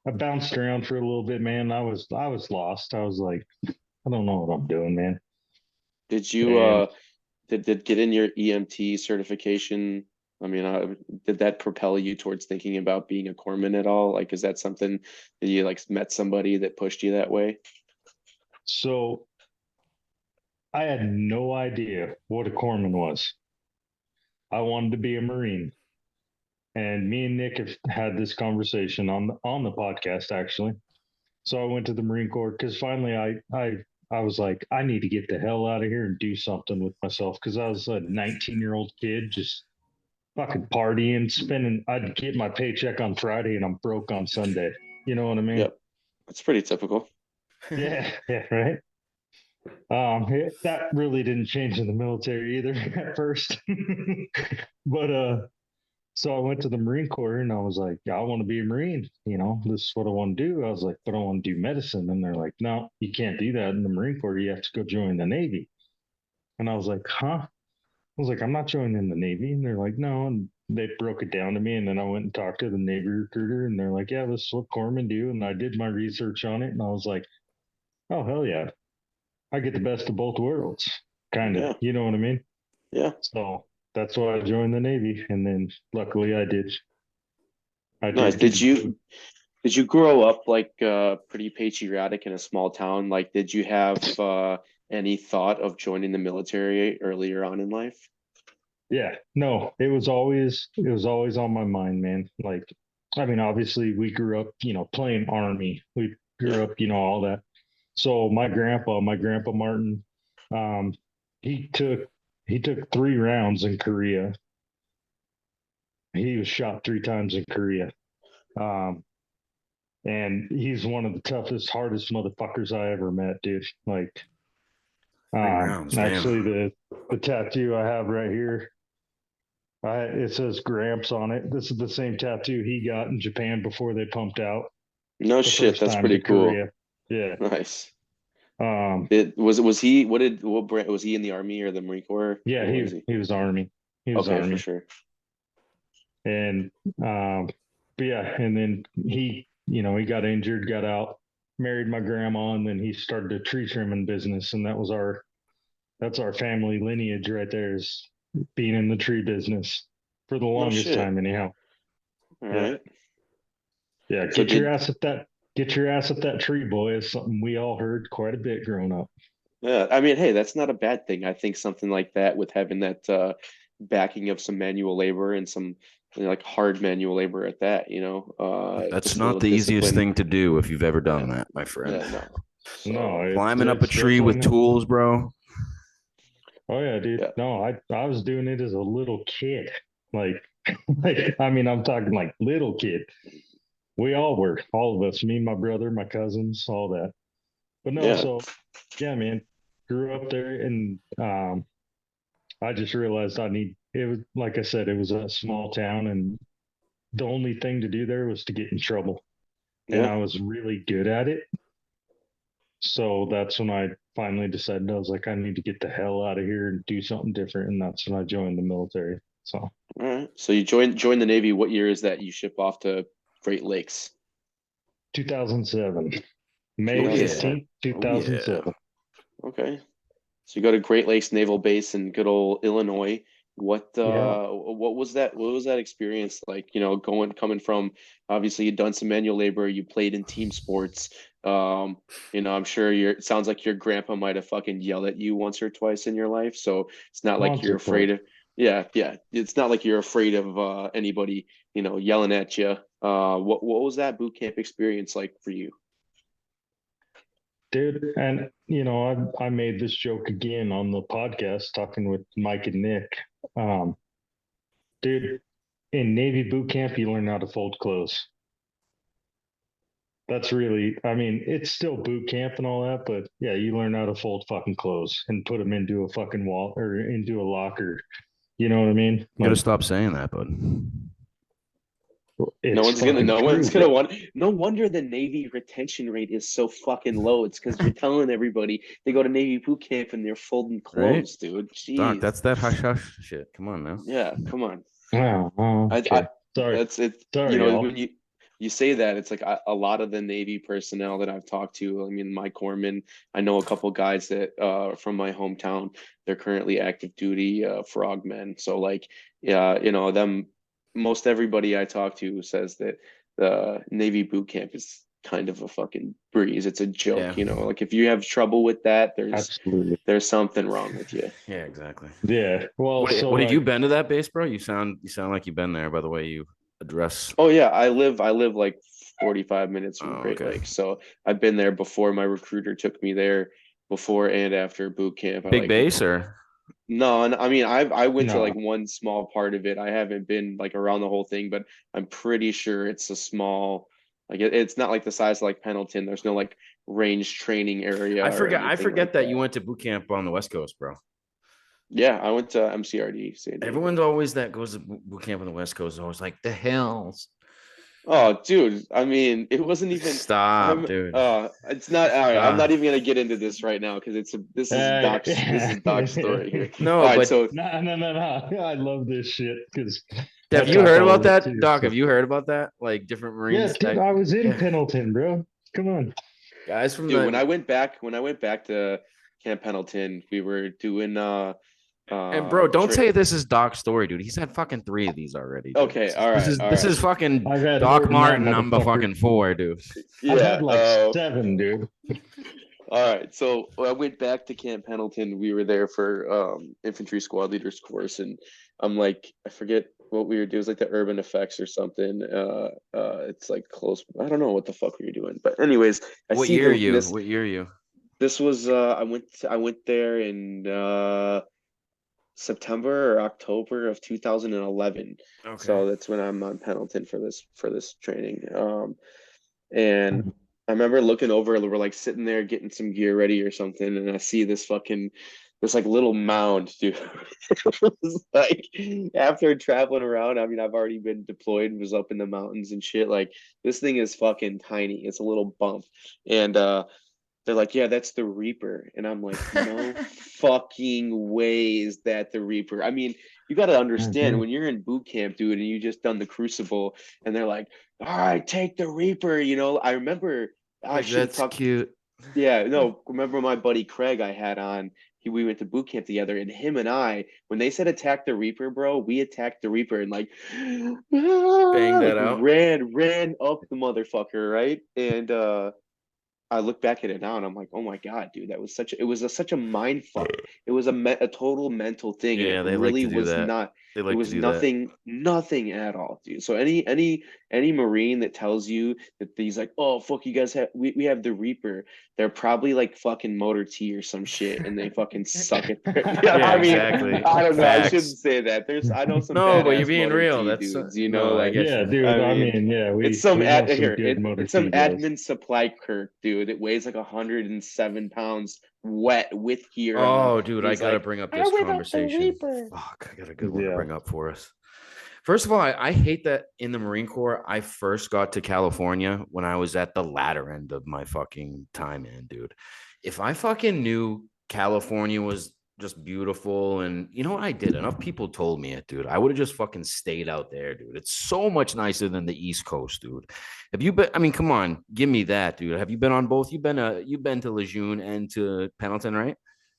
I bounced around for a little bit, man. I was lost. I was like, I don't know what I'm doing, man. Did you And did get in your EMT certification? I mean, did that propel you towards thinking about being a corpsman at all? Like, is that something that you like met somebody that pushed you that way? so I had no idea what a corpsman was. I wanted to be a Marine. And me and Nick have had this conversation on the podcast actually. So I went to the Marine Corps because finally I was like, I need to get the hell out of here and do something with myself because I was a 19-year-old kid just fucking partying, spending. I'd get my paycheck on Friday and I'm broke on Sunday. You know what I mean? Yep, that's pretty typical. Yeah, yeah, right. That really didn't change in the military either at first, but so I went to the Marine Corps and I was like, I want to be a Marine. This is what I want to do. I was like, but I want to do medicine. And they're like, no, you can't do that in the Marine Corps. You have to go join the Navy. And I was like, huh? I was like, I'm not joining the Navy. And they're like, no. And they broke it down to me. And then I went and talked to the Navy recruiter and they're like, yeah, this is what corpsmen do. And I did my research on it. And I was like, oh, hell yeah. I get the best of both worlds, kind of. Yeah, You know what I mean? yeah. So that's why I joined the Navy. And then luckily I did. I Nice. did get into. Did you grow up like pretty patriotic in a small town? Like, did you have any thought of joining the military earlier on in life? Yeah, no, it was always on my mind, man. Like, I mean, obviously we grew up, playing army. We Yeah. grew up, all that. So my grandpa Martin, um, he took he took 3 rounds in Korea. He was shot 3 times in Korea. Um, and he's one of the toughest, hardest motherfuckers I ever met, dude. Like, 3 rounds, damn. actually the tattoo I have right here. It says Gramps on it. This is the same tattoo he got in Japan before they pumped out No the shit, first that's time pretty to cool. Korea. Yeah. Nice. Was he what brand was he in the Army or the Marine Corps? Yeah, What was he? he was Army. He was Okay, for Army. sure. And but yeah, and then he got injured, got out, married my grandma, and then he started a tree trimming business, and that's our family lineage right there, is being in the tree business for the No longest shit. time anyhow. All Yeah. right. Yeah, So get your ass at that tree, boy, is something we all heard quite a bit growing up. yeah, I mean, hey, that's not a bad thing. I think something like that with having that backing of some manual labor and some like hard manual labor at that, That's just a not little the easiest discipline. thing to do if you've ever Yeah, done that, my friend. yeah, no. No, So Climbing up a it's tree with definitely not. tools, bro. Oh yeah, dude. yeah, No, I was doing it as a little kid. Like like I mean, I'm talking like little kid. We all were, all of us, me, my brother, my cousins, all that. But no, yeah, so yeah, man, grew up there, and I just realized it was, like I said, it was a small town, and the only thing to do there was to get in trouble. And yeah. I was really good at it. So that's when I finally decided, I was like, I need to get the hell out of here and do something different. And that's when I joined the military. So All right. So you joined the Navy. What year is that you ship off to Great Lakes? 2007, May Oh yeah. 15th, Oh yeah. 2007. Okay. So you go to Great Lakes Naval Base in good old Illinois. Yeah. What was that experience like? Coming from obviously you've done some manual labor, you played in team sports. I'm sure it sounds like your grandpa might have fucking yelled at you once or twice in your life. So it's not like Once you're or twice. afraid of yeah. It's not like you're afraid of anybody, yelling at you. What was that boot camp experience like for you? Dude, and I made this joke again on the podcast talking with Mike and Nick. Um, dude, in Navy boot camp, you learn how to fold clothes. That's really, I mean, it's still boot camp and all that, but yeah, you learn how to fold fucking clothes and put them into a fucking wall or into a locker. You know what I mean? You gotta Like, stop saying that, bud. it's fucking No true, one's gonna bro. want. No wonder the Navy retention rate is so fucking low. It's because you're telling everybody they go to Navy boot camp and they're folding Right? clothes, dude. Doc, Jeez. that's that hush hush shit. Come on now. Yeah, come on. I Okay. Sorry. that's it. Sorry, y'all. When you say that, it's like a lot of the Navy personnel that I've talked to. I mean, my corpsman. I know a couple guys that from my hometown. They're currently active duty frogmen. So like, yeah, them. Most everybody I talk to says that the Navy boot camp is kind of a fucking breeze. It's a Yeah. joke. Like if you have trouble with that, Absolutely. there's something wrong with you. Yeah, exactly. Yeah. Well, so What have you like, been to that base, bro? You sound like you've been there by the way you address. Oh yeah, I live like 45 minutes from Oh, Great okay. Lakes. So I've been there before my recruiter took me there before and after boot camp. Big base or No, and I mean I went to no, like one small part of it. I haven't been like around the whole thing, but I'm pretty sure it's a small like it's not like the size of like Pendleton. There's no like range training area or I anything forget like that you that. went to boot camp on the West Coast, bro. Yeah, I went to MCRD San Everyone's Diego. always that goes to boot camp on the West Coast is always like the hills. Oh, dude, I mean, it wasn't even. Stop, dude. It's not. All right, I'm Uh, not even gonna get into this right now because this is Doc's story here. All no, right, but so no. I love this shit because I have you talk heard all about of it that, too. Doc? So Have you heard about that? Like different yeah, Marines dude, that I was in yeah, Pendleton, bro. Come on. guys from dude, the when I went back to Camp Pendleton, we were doing and bro, don't tra say this is Doc's story, dude. He's had fucking 3 of these already, dude. Okay, all right, all This right, is fucking I've had more Doc than that, Martin number motherfucker. fucking 4, dude. I've had yeah. like 7, dude. All right, so I went back to Camp Pendleton. We were there for infantry squad leaders course, and I'm like, I forget what we were doing. It was like the urban effects or something. It's like close. I don't know what the fuck we were doing, but anyways, I What see year are the you? this. What year are you? This was I went there in September or October of 2011. Okay. So that's when I'm on Pendleton for this training. And I remember looking over, we're like sitting there getting some gear ready or something, and I see this like little mound, dude. It was like after traveling around, I mean, I've already been deployed, was up in the mountains and shit. Like this thing is fucking tiny. It's a little bump. And They're like, yeah, that's the Reaper. And I'm like, no fucking way is that the Reaper. I mean, you got to understand Mhm. when you're in boot camp, dude, and you just done the Crucible, and they're like, all right, take the Reaper. I remember I Like, should have that's talked. cute. Yeah, no, remember my buddy Craig I had on. We went to boot camp together, and him and I, when they said attack the Reaper, bro, we attacked the Reaper and like, Bang like that out. ran up the motherfucker, right? And I look back at it now and I'm like, oh my God, dude, that was such a mind fuck. It was a total mental thing, and it Yeah, they like really to do was that. not. They It like to was do that. nothing at all, dude. So any Marine that tells you that he's like, oh fuck, you guys have we have the Reaper, they're probably like fucking Motor T or some shit, and they fucking suck at their. Yeah, Yeah, I mean, exactly. I don't know. I shouldn't Facts. say that. I know some No, but you're badass being Motor real. T That's dudes. no, I Like get Yeah, you. dude. I I mean. mean, yeah, It's we some we know ad some here. good Motor It's some T guys. admin supply Kirk, dude. It weighs like 107 pounds wet with gear on. Oh, dude, And I he's gotta like, bring up I this went up the conversation. Reaper. Fuck, I got a good one to Yeah. bring up for us. First of all, I hate that in the Marine Corps, I first got to California when I was at the latter end of my fucking time in, dude. If I fucking knew California was just beautiful, and you know what I did? Enough people told me it, dude. I would have just fucking stayed out there, dude. It's so much nicer than the East Coast, dude. Have you been? I mean, come on, give me that, dude. Have you been on both? You've been to Lejeune and to Pendleton, right?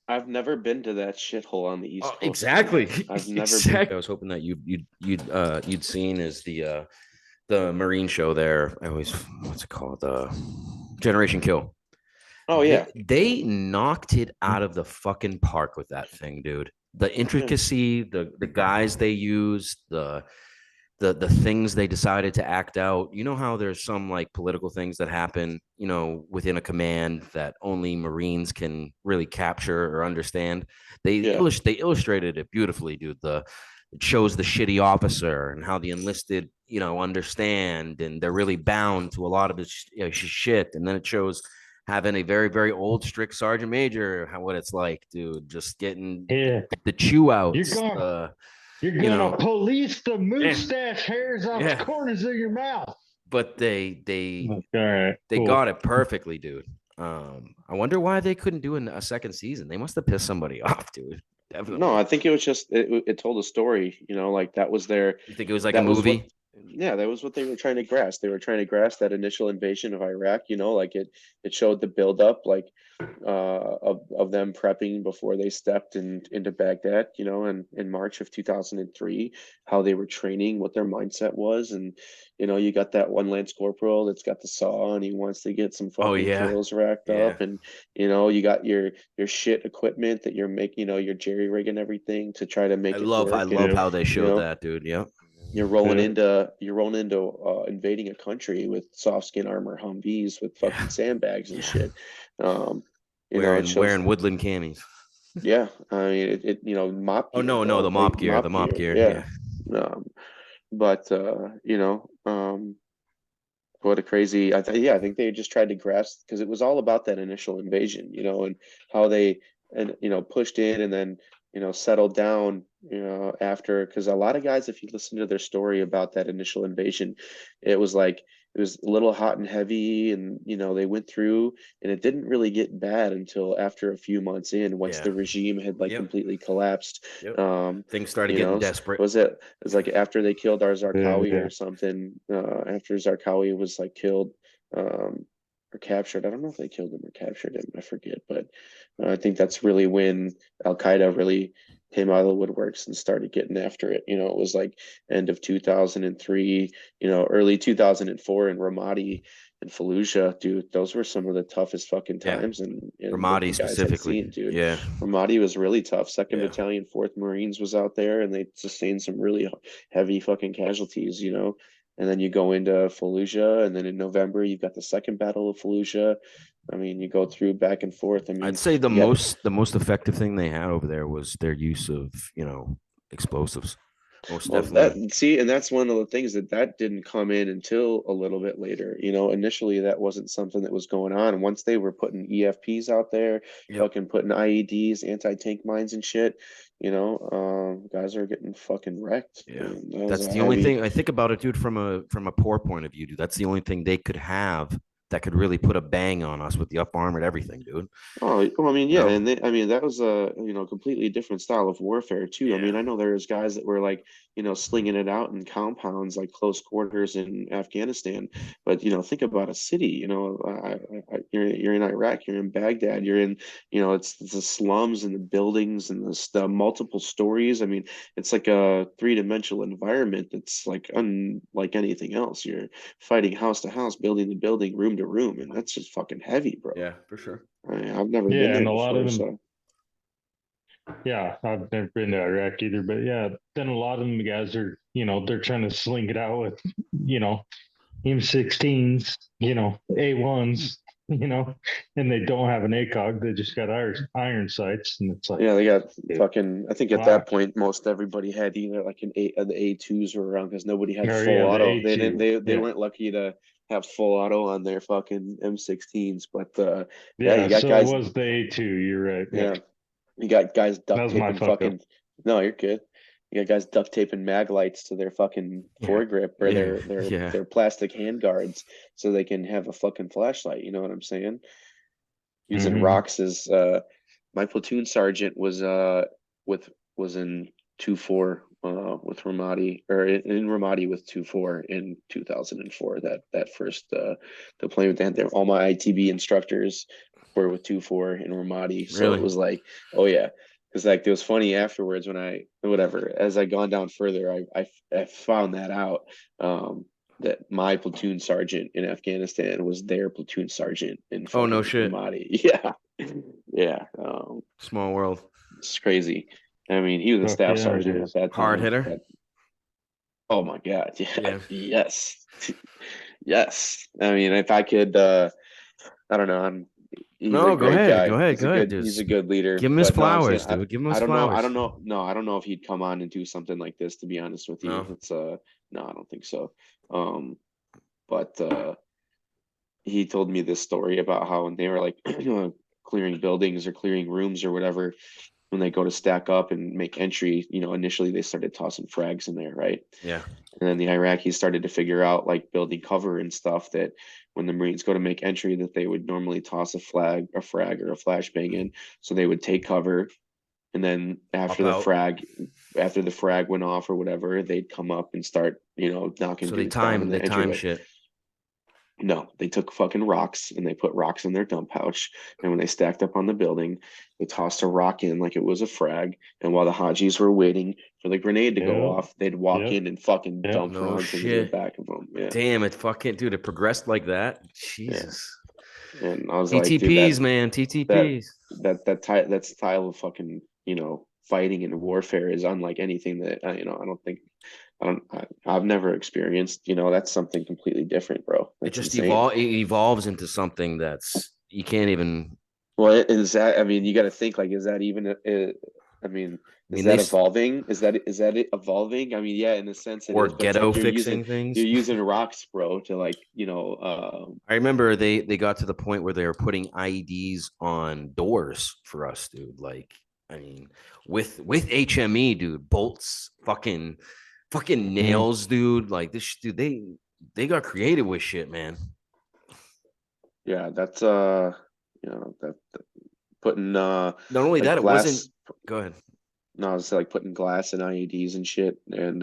I've never been to that shithole on the East Oh, Coast, man. exactly. I've never been. Exactly. I was hoping that you'd seen is the Marine show there. I always what's it called? Generation Kill. Oh They yeah, they knocked it out of the fucking park with that thing, dude. The yeah, intricacy, the guys they used, the things they decided to act out. You know how there's some like political things that happen, within a command that only Marines can really capture or understand. yeah, They illustrated it beautifully, dude. It shows the shitty officer and how the enlisted, understand and they're really bound to a lot of his shit. And then it shows having a very, very old, strict sergeant major, what it's like, dude, just getting Yeah. the chew You're outs. going you're You gonna know, police the yeah, mustache hairs off yeah. the corners of your mouth. But All right, they cool. got it perfectly, dude. I wonder why they couldn't do a second season. They must have pissed somebody off, dude. Definitely. No, I think it was just it told a story. Like that was their You think it was like a that was what. movie? Yeah, that was what they were trying to grasp. They were trying to grasp that initial invasion of Iraq. Like it showed the buildup, like of them prepping before they stepped into Baghdad. In March of 2003, how they were training, what their mindset was, and you got that one Lance Corporal that's got the saw and he wants to get some Oh fucking yeah, kills racked yeah. up, and you got your shit equipment that you're making, you're jerry rigging everything to try to make it I work, love and how they you showed know that, dude. Yeah. you're rolling into invading a country with soft skin armor Humvees with fucking Yeah. sandbags and Yeah. shit. It shows. Wearing woodland camis. Yeah, I mean mop Oh gear, no, bro, the like the mop mop gear. gear. Yeah. Yeah. Um, but what a crazy. I think they just tried to grasp because it was all about that initial invasion, and how they and pushed in and then settled down, after, because a lot of guys, if you listen to their story about that initial invasion, it was like it was a little hot and heavy, and they went through, and it didn't really get bad until after a few months in, once Yeah. the regime had like Yep. completely collapsed. Yep. um Things started you getting know desperate. it was like after they killed our Zarqawi Yeah. or something, after Zarqawi was like killed, or captured. I don't know if they killed him or captured him, I forget, but I think that's really when Al Qaeda really came out of the woodworks and started getting after it. It was like end of 2003, early 2004 in Ramadi and Fallujah, dude. Those were some of the toughest fucking Yeah. times, and that the Ramadi guys had specifically. seen, dude. Yeah. Ramadi was really tough. Second Yeah. Battalion, 4th Marines was out there, and they sustained some really heavy fucking casualties. And then you go into Fallujah, and then in November you've got the second Battle of Fallujah. I mean, you go through back and forth. I I'd mean, say you got. the most effective thing they had over there was their use of, explosives. Most Well, that definitely. see, and that's one of the things that didn't come in until a little bit later. Initially that wasn't something that was going on. And once they were putting EFPs out there, Yep. fucking putting IEDs, anti-tank mines and shit, guys are getting fucking wrecked. Yeah. And that was That's a the only heavy. thing I think about it, dude, from a poor point of view, dude. That's the only thing they could have that could really put a bang on us with the up arm and everything, dude. Oh, well, I mean, yeah, No. and I mean, that was a, completely different style of warfare too. I mean, Yeah. I know there's guys that were like, slinging it out in compounds, like close quarters in Afghanistan. But think about a city. You're in Iraq, you're in Baghdad, you're in, it's the slums and the buildings and the multiple stories. I mean, it's like a three-dimensional environment that's like unlike anything else. You're fighting house to house, building to building, room to room, and that's just fucking heavy, bro. Yeah, for sure. I've never been Yeah, there and a lot of before, them. so Yeah, I've never been to Iraq either, but yeah, then a lot of them guys are, they're trying to sling it out with, M16s, A1s, and they don't have an ACOG. They just got iron sights, and it's like, yeah, they got fucking. I think at wow. that point, most everybody had either like the A2s were around because nobody had Or, full yeah, the auto. They A2, didn't. They yeah. weren't lucky to have full auto on their fucking M16s. But Yeah, you got so guys. it was the A2. You're right. Yeah, Yeah, you got guys that duct was my taping fuck up. fucking. No, you're good. You got guys duct taping mag lights to their fucking Yeah. foregrip or Yeah. their plastic hand guards so they can have a fucking flashlight. You know what I'm saying? Using Mhm. rocks as my platoon sergeant with was in 2-4 with Ramadi or in Ramadi with 2-4 in 2004. That first deployment, they had all my ITB instructors were with 2-4 in Ramadi. So Really? it was like, oh yeah. Because like it was funny afterwards when as I gone down further, I found that out. That my platoon sergeant in Afghanistan was their platoon sergeant in Oh, no fucking shit. Ramadi. Yeah. Yeah. Small world. It's crazy. I mean, he was a Fuck staff yeah, it sergeant is. at that Hard time. hitter. Oh my God. Yeah. Yeah. Yes. Yes. I mean, if I could I don't know, he's a No, go great ahead. guy. Go ahead. Go ahead. He's a Just good leader. give him his But no, I'm saying flowers, dude. Give him his I don't know. I flowers. don't know. No, I don't know if he'd come on and do something like this, to be honest with you. No. It's no, I don't think so. But he told me this story about how when they were like clearing buildings or clearing rooms or whatever, when they go to stack up and make entry, initially they started tossing frags in there, right? Yeah. And then the Iraqis started to figure out like building cover and stuff that when the Marines go to make entry, that they would normally toss a frag or a flashbang in. So they would take cover, and then Pop out. after the frag went off or whatever, they'd come up and start, knocking So they dudes down in the time entryway. shit. No, they took fucking rocks and they put rocks in their dump pouch. And when they stacked up on the building, they tossed a rock in like it was a frag. And while the Hajis were waiting for the grenade to go Yep. off, they'd walk Yep. in and fucking Yep. dump No rounds into the shit. back of them. Yeah. Damn, it fucking dude, it progressed like that. Jesus. And I was like, dude, TTPs, man. TTPs. that style of fucking, fighting and warfare is unlike anything that I've never experienced. That's something completely different, bro. It That's just insane. evolves into something that's you can't even. Well, is that? I mean, you got to think like, is that even? I mean, I is mean, that evolving? Is that it evolving? I mean, yeah, in a sense it or is, but it's ghetto like fixing things. you're using rocks, bro, to like I remember they got to the point where they were putting IEDs on doors for us, dude. Like, I mean, with HME, dude, bolts, fucking nails, dude. Like this, dude. They got creative with shit, man. yeah, that's that putting Not only like that, it glass. wasn't. Go ahead. No, it's like putting glass in IEDs and shit, and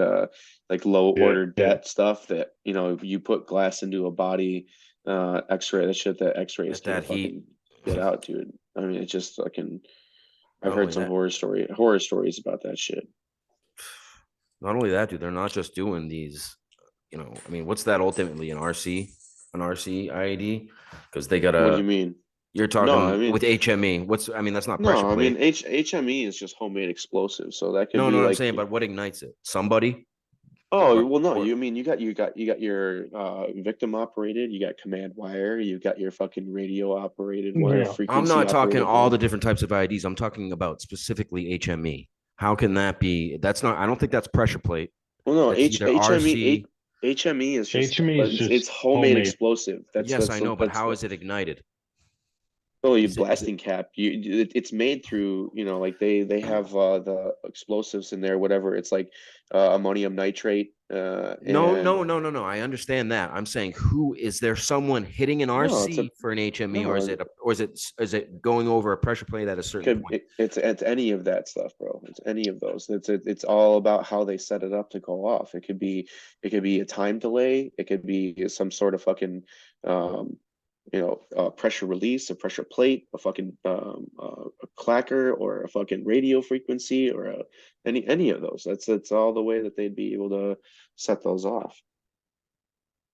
like low order Yeah. det stuff that you put glass into a body X-ray. That shit that X-rays At that can't heat. fucking get out, dude. I mean, it's just fucking. I've Not heard only some that, horror stories about that shit. not only that, dude. They're not just doing these. I mean, what's that ultimately an RC IED? Because they got What do you a. mean? You're No, I talking mean with HME. I mean, that's not pressure no, I mean plate. HME is just homemade explosive, so that could No, be I'm like. saying, but what ignites it? Somebody? Oh well, no, Or you mean you got your victim operated, you got command wire, you got your fucking radio operated wire, Yeah. I'm frequency not talking operated all wire. the different types of IEDs. I'm talking about specifically HME. How can that be? That's not. I don't think that's pressure plate. Well, no, That's either HME RC. HME is just HME is it's just homemade homemade. explosive. Yes, I know, but how is it ignited? Oh, you Is it blasting cap. It's made through, like they have the explosives in there, whatever. It's like ammonium nitrate. No, And no, no, no, no. I understand that. I'm saying, who is there? Someone hitting an no, it's a RC for an HME, or no. is it going over a pressure plate at a certain point? It's any of that stuff, bro. It's any of those. It's all about how they set it up to go off. It could be a time delay. It could be some sort of fucking um pressure release, a pressure plate, a fucking a clacker, or a fucking radio frequency, or any of those. That's all the way that they'd be able to set those off.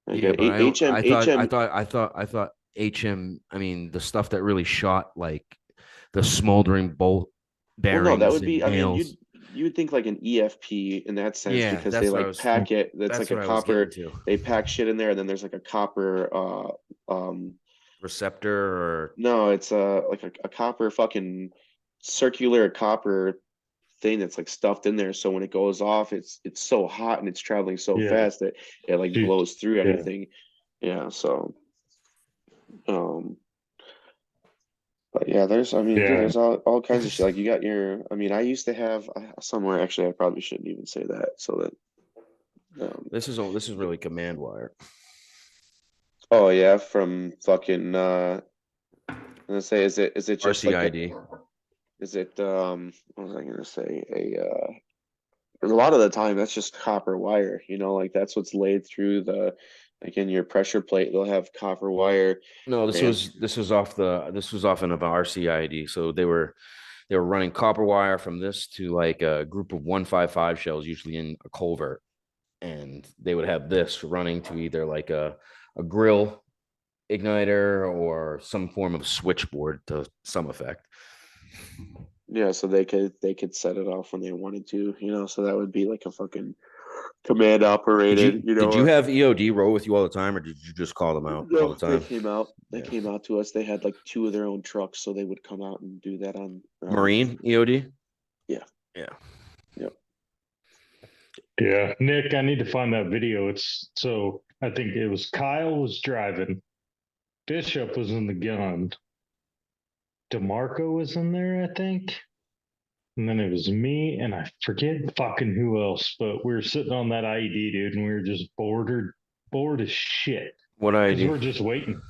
Like Yeah, but I don't. HM HM. I thought HM. I mean, the stuff that really shot, like the smoldering bolt Well, no, that bearings would and be. I mean, nails. you would think like an EFP in that sense, Yeah, because they that's what I like was. pack it. That's That's like a what I was getting copper. to. They pack shit in there, and then there's like a copper. Receptor or No, it's like a copper fucking circular copper thing that's like stuffed in there. So when it goes off, it's so hot and it's traveling so Yeah, fast that it like dude. blows through Yeah. anything. Yeah. So, but yeah, dude, Yeah. there's all kinds of shit. Like you got I mean, I used to have somewhere. Actually, I probably shouldn't even say that. So that. this is really command wire. Oh yeah, from fucking. I'm gonna say, is it just like RCID. is it what was I gonna say? A lot of the time that's just copper wire, like that's what's laid through like in your pressure plate, they'll have copper wire. No, And this was off an of RCID. So they were running copper wire from this to like a group of 155 shells, usually in a culvert, and they would have this running to either like a grill igniter or some form of switchboard to some effect. yeah, so they could set it off when they wanted to, so that would be like a fucking command operated, Did you have EOD roll with you all the time, or did you just call them out all no, the they time? came out. They Yeah. came out to us. They had like two of their own trucks, so they would come out and do that on Marine EOD? Yeah. Yeah. Yep. Yeah, Nick, I need to find that video. I think it was Kyle was driving, Bishop was in the gun, DeMarco was in there, I think, and then it was me, and I forget fucking who else, but we were sitting on that IED, dude, and we were just bored as shit What because ID? we're just waiting.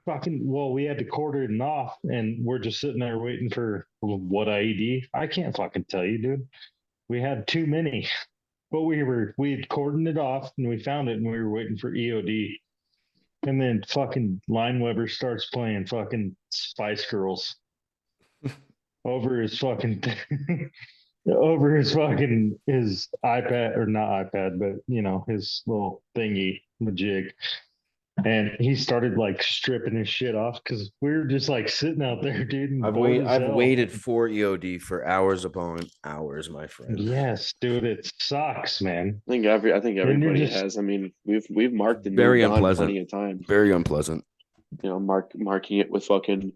Well, we had to quarter it off, and we're just sitting there waiting for what IED. I can't fucking tell you, dude. We had too many. But we had cordoned it off and we found it and we were waiting for EOD. And then fucking Line Weber starts playing fucking Spice Girls over his fucking his iPad, or not iPad, but his little thingy, the jig. And he started like stripping his shit off because we were just like sitting out there, dude. And I've waited for EOD for hours upon hours, my friend. Yes, dude, it sucks, man. I think everybody has. I mean, we've marked and Very moved on unpleasant. plenty of times. Very unpleasant. Marking it with fucking.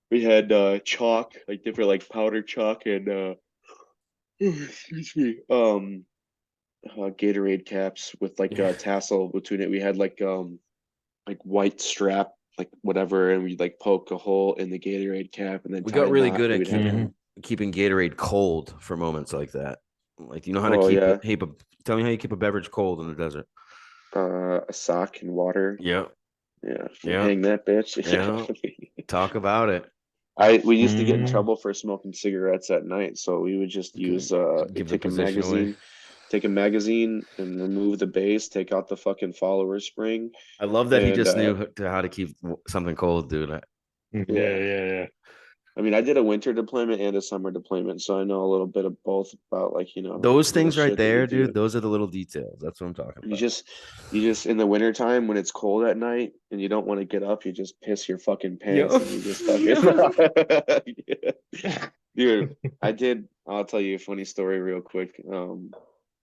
We had chalk, like different like powder chalk and excuse me, Gatorade caps with like a tassel between it. We had like white strap, like whatever, and we like poke a hole in the Gatorade cap and then We tie got a really knot, good and at we'd have- keeping Gatorade cold for moments like that. Like, you know how to Oh, keep yeah. tell me how you keep a beverage cold in the desert. a sock and water. Yeah. Yeah. Yeah. Hang that bitch. Yeah. Talk about it. We used to get in Mhm. trouble for smoking cigarettes at night, so we would just use Give the take a position away. magazine and remove the base, take out the fucking follower spring. I love that he And, just knew how to keep something cold, dude. Yeah. I mean, I did a winter deployment and a summer deployment, so I know a little bit of both about like, Those little things right shit that we there, do. dude, those are the little details. That's what I'm talking You about. just in the wintertime when it's cold at night and you don't want to get up, you just piss your fucking pants Yo. and you just fucking Yeah. Dude, I'll tell you a funny story real quick. On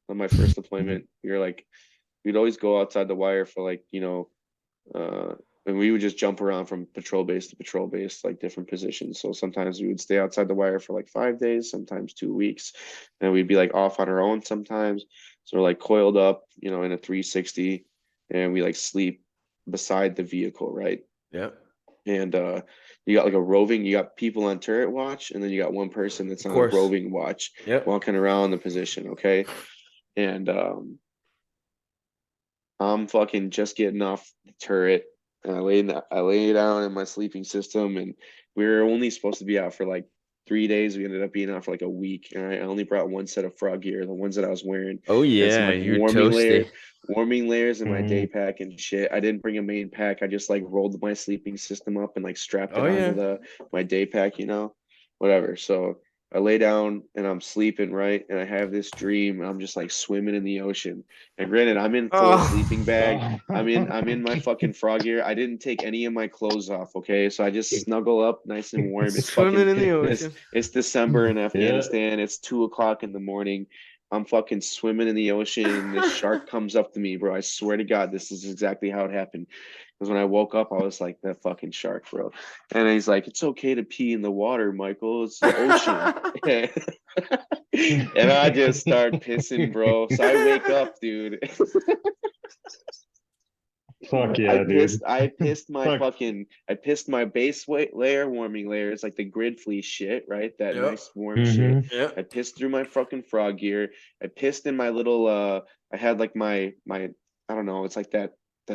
my first deployment, we'd always go outside the wire for like, and we would just jump around from patrol base to patrol base, like different positions. So sometimes we would stay outside the wire for like 5 days, sometimes 2 weeks. And we'd be like off on our own sometimes. So we're like coiled up, in a 360, and we like sleep beside the vehicle, right? Yeah. and you got like you got people on turret watch, and then you got one person that's Of on course. roving watch, Yep. walking around the position. Okay, and I'm fucking just getting off the turret, and I lay down in my sleeping system, and we were only supposed to be out for like 3 days. We ended up being out for like a week, and I only brought one set of frog gear, the ones that I was wearing, Oh and some yeah, like you're toasty. warming layers in my day Mhm. pack and shit. I didn't bring a main pack. I just like rolled my sleeping system up and like strapped Oh it onto yeah. the my day pack, whatever. So I lay down and I'm sleeping, right? And I have this dream. I'm just like swimming in the ocean. And granted, I'm in full Oh. sleeping bag. Oh. I'm in my fucking frog gear. I didn't take any of my clothes off, okay? So I just snuggle up nice and warm. It's Swimming fucking in the it's ocean. it's December in Yeah. Afghanistan. It's 2 o'clock in the morning. I'm fucking swimming in the ocean and this shark comes up to me, bro. I swear to God, this is exactly how it happened. Because when I woke up, I was like, that fucking shark, bro. And he's like, it's okay to pee in the water, Michael. It's the ocean. And I just start pissing, bro. So I wake up, dude. Fuck yeah, dude. Fuck. I pissed my base weight layer, warming layer. It's like the grid fleece shit, right? That Yep. nice warm shit. Mhm. Yep. I pissed through my fucking frog gear. I pissed in my little I had like my I don't know, it's like that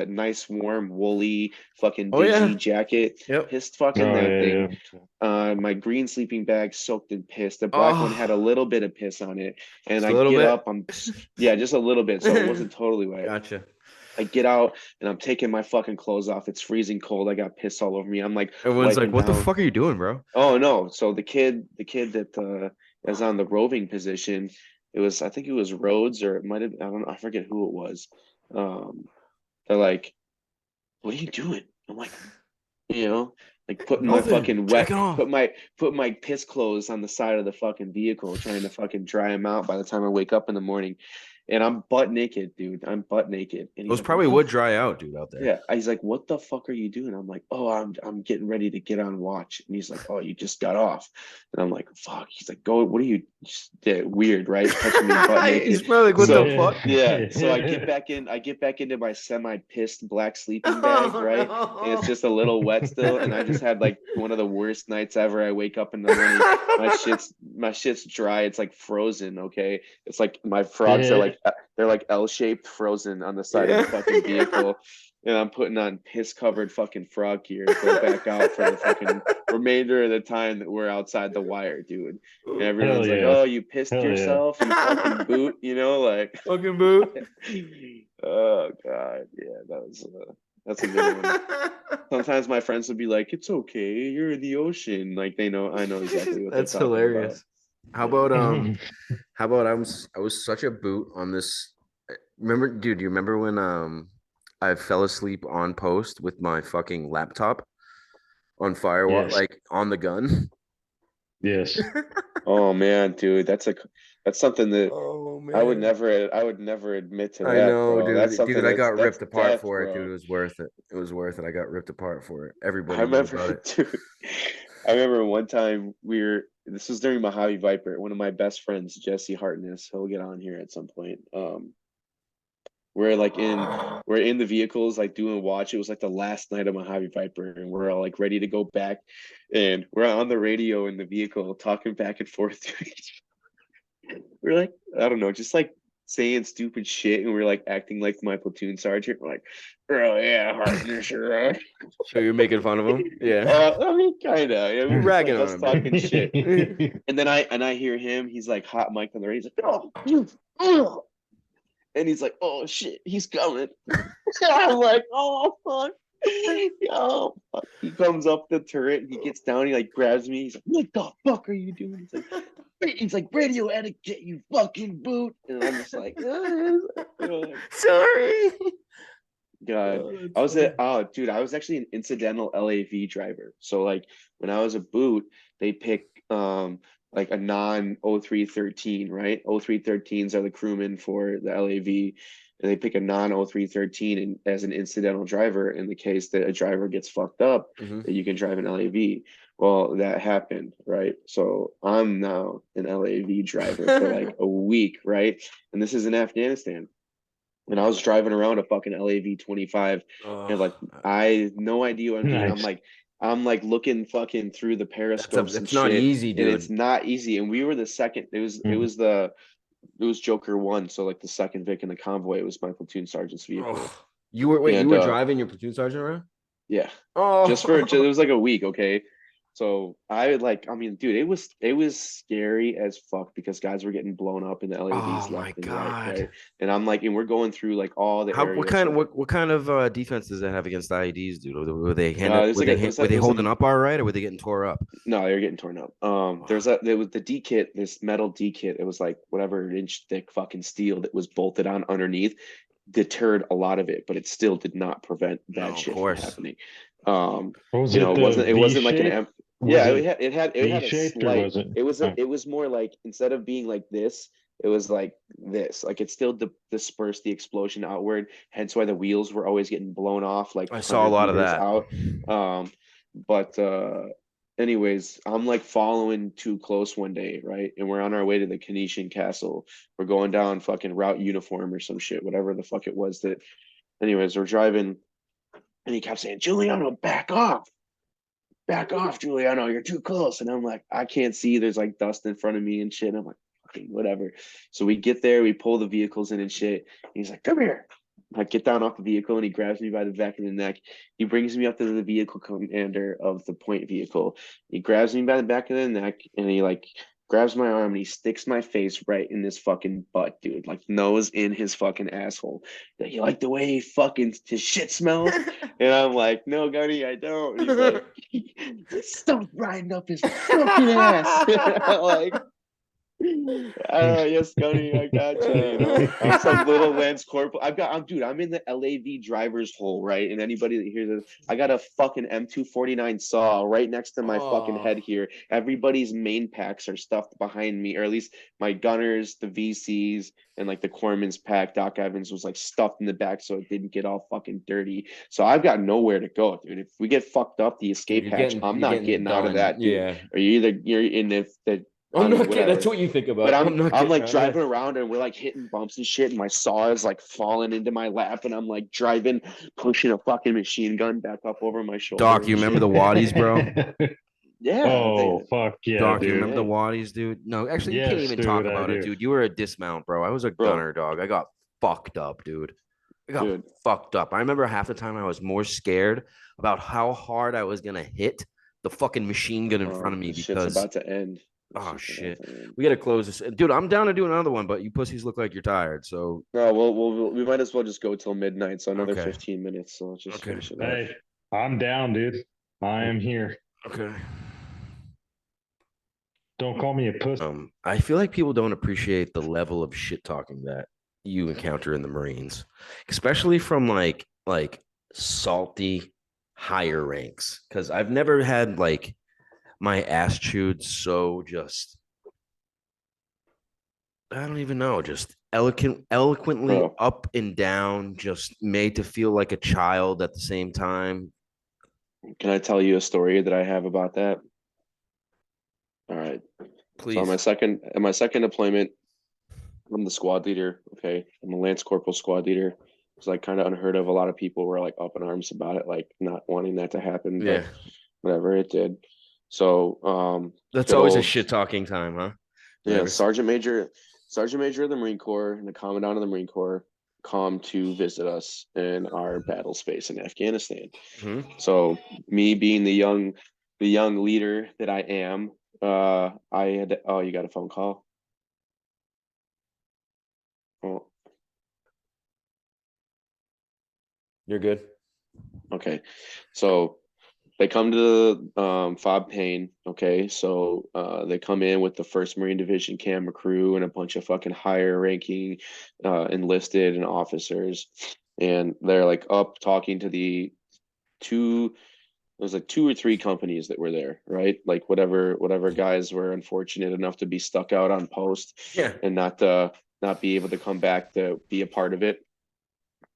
nice warm woolly fucking Oh yeah. dingy jacket. Yep. Pissed fucking Oh that yeah, thing. yeah. My green sleeping bag soaked in piss. The black one had a Oh, little bit of piss on it. And just I a little get bit. up, yeah, just a little bit, so it wasn't totally wet. Gotcha. I get out and I'm taking my fucking clothes off. It's freezing cold. I got piss all over me. I'm like Everyone's like, wiping "What the down. fuck are you doing, bro?" Oh no. So the kid that is on the roving position, I think it was Rhodes, or it might have, I don't know, I forget who it was. Um, they're like, what are you doing? I'm like, you know, like putting my Nothing. fucking Jacking off. put my piss clothes on the side of the fucking vehicle, trying to fucking dry them out by the time I wake up in the morning. And I'm butt naked, dude. I'm butt naked. And he's Those like, what probably the would dry out, dude, out there. yeah, he's like, "What the fuck are you doing?" I'm like, "Oh, I'm getting ready to get on watch." And he's like, "Oh, you just got off." And I'm like, "Fuck." He's like, "Go. What are you?" Yeah, weird, right? Catching me butt He's naked. probably like, "What the So Yeah. fuck?" yeah, so I get back in. I get back into my semi-pissed black sleeping bag, right? And it's just a little wet still. And I just had like one of the worst nights ever. I wake up in the morning, my shit's dry. It's like frozen. Okay, it's like my frogs are Yeah. like they're like L-shaped, frozen on the side of Yeah. the fucking vehicle. And I'm putting on piss covered fucking frog gear to go back out for the fucking remainder of the time that we're outside the wire, dude. And Hell everyone's like, yeah. "Oh, you pissed Hell yeah. yourself, you fucking boot," like. Fucking boot. Oh God, yeah, that's a good one. Sometimes my friends would be like, "It's okay, you're in the ocean." Like I know exactly what they're That's talking about. hilarious. How about I was such a boot on this. Remember, dude, do you remember when I fell asleep on post with my fucking laptop on firewall, Yes. like on the gun? Yes. Oh man, dude, that's something that Oh man. I would never admit to I that, know, bro. That's dude. something Dude, I got that's ripped apart death, for it, dude. bro. It was worth it. It was worth it. I got ripped apart for it. I Everybody knew remember, about it. dude. I remember one time this was during Mojave Viper, one of my best friends, Jesse Hartness. He'll get on here at some point. We're like we're in the vehicles, like doing watch. It was like the last night of Mojave Viper, and we're all like ready to go back. And we're on the radio in the vehicle talking back and forth to each we're like, I don't know, just like saying stupid shit, and we're like acting like my platoon sergeant. We're like, "Oh yeah, Hartness, you're right." So you're making fun of him? Yeah. I mean, kind of. I You're mean, it's like ragging on us him, man. talking shit. And then I hear him. He's like hot mic on the radio. He's like, "Oh," and he's like, "Oh shit, he's coming." I'm like, "Oh fuck." Oh, fuck. He comes up the turret. He gets down. He like grabs me. He's like, "What the fuck are you doing?" He's like, "Radio etiquette, you fucking boot." And I'm just like, Sorry. God. Oh, I that's was funny. dude, I was actually an incidental LAV driver. So like when I was a boot, they pick like a non 0313, right? 0313s are the crewmen for the LAV, and they pick a non 0313 as an incidental driver in the case that a driver gets fucked up, Mhm. that you can drive an LAV. Well, that happened, right? So I'm now an LAV driver for like a week, right? And this is in Afghanistan. And I was driving around a fucking LAV 25, and like Oh, I no idea what I'm doing. I'm Nice. like I'm like looking fucking through the periscopes and It's not shit, easy, and dude. it's not easy. And we were the second. It was Joker 1, so like the second Vic in the convoy. It was my platoon sergeant's vehicle, Ugh. You and were driving your platoon sergeant around? yeah, it Oh, was like a week, okay. So I mean, dude, it was scary as fuck because guys were getting blown up in the oh LAVs my left and God. right, and I'm like, and we're going through like all the areas. So, What kind of defense does that have against the IEDs, dude? it Were they was holding a up all right, or were they getting tore up? No, they were getting torn up. There was the D kit, this metal D kit. It was like whatever inch thick fucking steel that was bolted on underneath, deterred a lot of it, but it still did not prevent No, bad of shit from course. happening. Was it the It V wasn't like an shape? M. Was Yeah, it it V had a shaped or slight. was it? It was more like instead of being like this, it was like this. Like it still dispersed the explosion outward. Hence why the wheels were always getting blown off like I saw a 100 lot of meters that. out. But anyways, I'm like following too close one day, right? And we're on our way to the Canetian Castle. We're going down fucking route uniform or some shit, whatever the fuck it was that. Anyways, we're driving, and he kept saying, "Giuliano, back off, Giuliano, you're too close." And I'm like, I can't see. There's like dust in front of me and shit. And I'm like, fucking whatever. So we get there, we pull the vehicles in and shit. And he's like, come here. I get down off the vehicle and he grabs me by the back of the neck. He brings me up to the vehicle commander of the point vehicle. He grabs me by the back of the neck and he like grabs my arm and he sticks my face right in this fucking butt, dude. Like nose in his fucking asshole. You like the way he fucking his shit smells? And I'm like, no, Gunny, I don't. And he's like, stop riding up his fucking ass. Like, yes, Gunny, I gotcha. You know, I'm some little Lance Corporal. I'm in the LAV driver's hole, right? And anybody that hears it, I got a fucking M249 saw right next to my fucking Oh, head here. Everybody's main packs are stuffed behind me, or at least my gunners, the VCs, and like the corpsman's pack. Doc Evans was like stuffed in the back so it didn't get all fucking dirty. So I've got nowhere to go, dude. If we get fucked up, the dude, escape hatch, I'm you're not getting getting out of done. that, dude. Yeah. Or you're in if the I'm I mean, not getting. That's whatever. what you think But about. I'm not I'm getting like out of driving there. around and we're like hitting bumps and shit, and my saw is like falling into my lap, and I'm like driving, pushing a fucking machine gun back up over my shoulder Doc, and you remember shit. the Waddies, bro? Yeah, Oh fuck yeah, Doc, you dude. remember the yeah, Waddies, dude? No, actually, you can't Yes, even dude, talk I about it, do. dude. You were a dismount, bro. I was a bro, gunner, dog. I got fucked up, dude. I got dude. fucked up. I remember half the time I was more scared about how hard I was gonna hit the fucking machine gun in front of me This shit's because about to end. This oh shit's about shit, to end. we gotta close this, dude. I'm down to do another one, but you pussies look like you're tired. So No, we might as well just go till midnight, so another okay, 15 minutes. So let's just okay, finish it up. Hey, I'm down, dude. I am here. okay. Don't call me a puss. I feel like people don't appreciate the level of shit talking that you encounter in the Marines, especially from like salty higher ranks. Because I've never had like my ass chewed so just I don't even know, just eloquently Bro, up and down, just made to feel like a child at the same time. can I tell you a story that I have about that? All right. So Please. on my second deployment, I'm the squad leader. Okay. I'm a Lance Corporal squad leader. It's like kind of unheard of. A lot of people were like up in arms about it, like not wanting that to happen, Yeah. but whatever, it did. So That's good always a old shit talking time, huh? yeah, Whenever Sergeant Major of the Marine Corps and the Commandant of the Marine Corps come to visit us in our battle space in Afghanistan. Mhm. So me being the young leader that I am, I had oh, you got a phone call? Oh, You're good. okay. So they come to the Fob Payne. Okay, so they come in with the First Marine Division camera crew and a bunch of fucking higher ranking enlisted and officers, and they're like up talking to the two. There was like two or three companies that were there, right? Like whatever guys were unfortunate enough to be stuck out on post Yeah. and not be able to come back to be a part of it.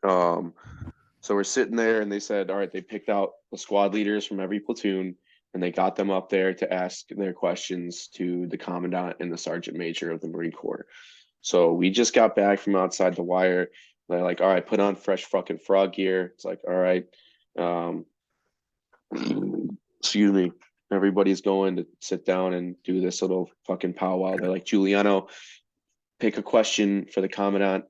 Um, so we're sitting there and they said, all right, they picked out the squad leaders from every platoon and they got them up there to ask their questions to the commandant and the sergeant major of the Marine Corps. So we just got back from outside the wire. They're like, all right, put on fresh fucking frog gear. It's like, all right. excuse me, everybody's going to sit down and do this little fucking powwow. They're like, Giuliano, pick a question for the commandant.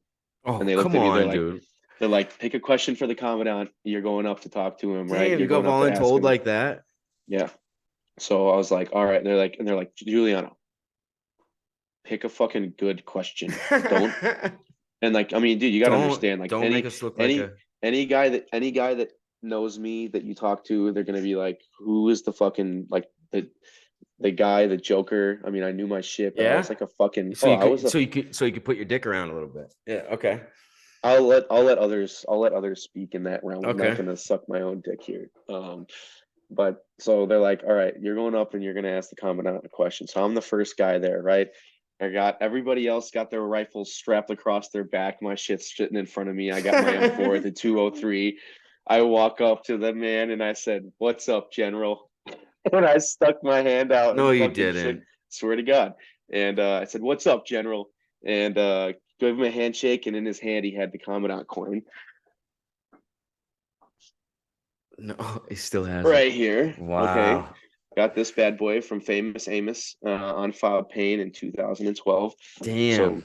Oh, And they looked come at me, on, dude. they're like, pick a question for the commandant. You're going up to talk to him, right? Damn, You're you go going up to ask voluntold him. like that? Yeah. So I was like, all right. And they're like, Giuliano, pick a fucking good question. Don't and like, I mean, dude, you gotta understand, like don't make us look like any guy that knows me that you talk to, they're gonna be like, who is the fucking like the guy, the Joker? I mean, I knew my shit, but I was like a fucking so you could put your dick around a little bit. Yeah, okay. I'll let others speak in that realm. I'm Okay. not gonna suck my own dick here. But so they're like, all right, you're going up and you're gonna ask the commandant a question. So I'm the first guy there, right? I got everybody else got their rifles strapped across their back. My shit's sitting in front of me. I got my M4, the 203. I walk up to the man and I said, "What's up, General?" And I stuck my hand out. No, and you fucking didn't. swear to God. And I said, "What's up, General?" And gave him a handshake, and in his hand he had the commandant coin. No, he still has Right it. here. Wow. Okay. Got this bad boy from Famous Amos on Fob Payne in 2012. Damn. So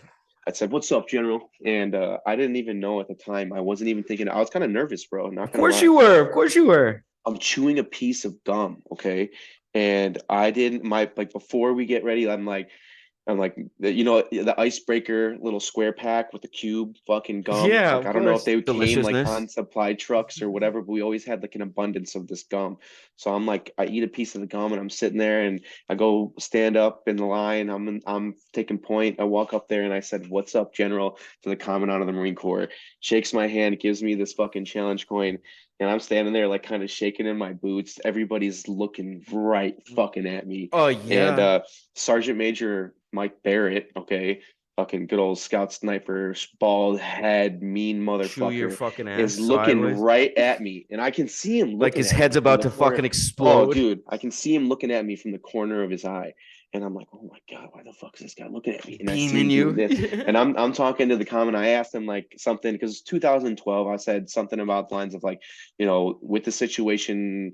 I said, "What's up, General?" And I didn't even know at the time. I wasn't even thinking. I was kind of nervous, bro. Not gonna lie. Of course you were. I'm chewing a piece of gum, okay? And I didn't before we get ready, I'm like, the icebreaker little square pack with the cube fucking gum. Yeah, Like, I don't know if they came like deliciousness. on supply trucks or whatever, but we always had like an abundance of this gum. So I'm like, I eat a piece of the gum and I'm sitting there and I go stand up in the line. I'm taking point. I walk up there and I said, "What's up, General?" to the Commandant of the Marine Corps. Shakes my hand, gives me this fucking challenge coin. And I'm standing there like kind of shaking in my boots. Everybody's looking right fucking at me. Oh yeah. And Sergeant Major Mike Barrett, okay, fucking good old scout sniper, bald head, mean Chew your motherfucker, fucking ass is looking sideways. right at me. And I can see him looking like his at head's me about from to the corner. fucking explode. Oh, dude, I can see him looking at me from the corner of his eye. And I'm like, "Oh my God, why the fuck is this guy looking at me?" And I see him doing this. And I'm talking to the commandant. I asked him like something because 2012, I said something about the lines of like, with the situation,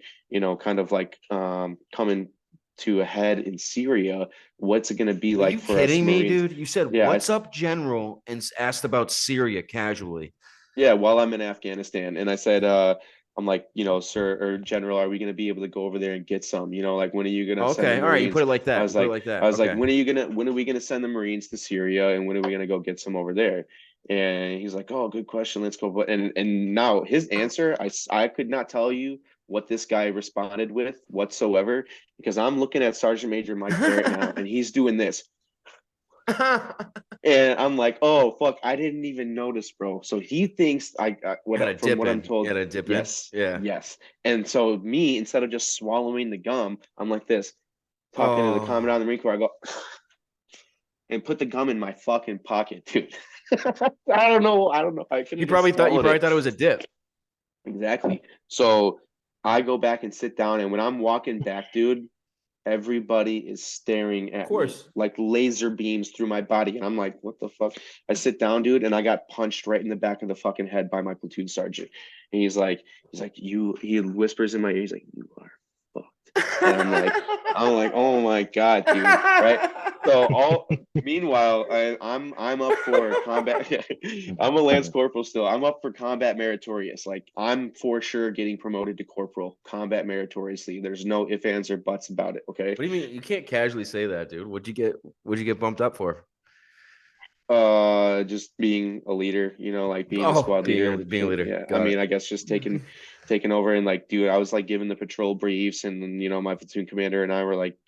kind of like coming to a head in Syria, what's it going to be like for us? Are you kidding me, Marines? dude? You said, Yeah, "What's up, General?" and asked about Syria casually. Yeah, while I'm in Afghanistan. And I said, I'm like, "Sir or General, are we going to be able to go over there and get some? Like, when are you going to send the Okay, all right, you Marines?" put it like that. I was like, Okay. when are we going to send the Marines to Syria, and when are we going to go get some over there? And he's like, "Oh, good question. Let's go." But and now his answer, I could not tell you what this guy responded with whatsoever, because I'm looking at Sergeant Major Mike Barrett now, and he's doing this. And I'm like, "Oh fuck, I didn't even notice, bro." So he thinks from what I'm told, you had a dip yes, in. Yeah. yes. And so me, instead of just swallowing the gum, I'm like this, talking to the commandant of the Marine Corps. I go and put the gum in my fucking pocket, dude. I don't know. I You probably thought it was a dip. Exactly. So I go back and sit down, and when I'm walking back, dude, everybody is staring at me like laser beams through my body. And I'm like, "What the fuck?" I sit down, dude, and I got punched right in the back of the fucking head by my platoon sergeant. And he whispers in my ear, he's like, "You are fucked." And I'm like, "Oh my God, dude." Right. So meanwhile, I'm up for combat. I'm a Lance Corporal still. I'm up for combat meritorious. Like, I'm for sure getting promoted to corporal combat meritoriously. There's no ifs, ands, or buts about it. Okay. What do you mean? You can't casually say that, dude. What'd you get bumped up for? Just being a leader, like being a squad leader. Being a leader. Yeah. Got I guess just taking over, and like, dude, I was like giving the patrol briefs, and my platoon commander and I were like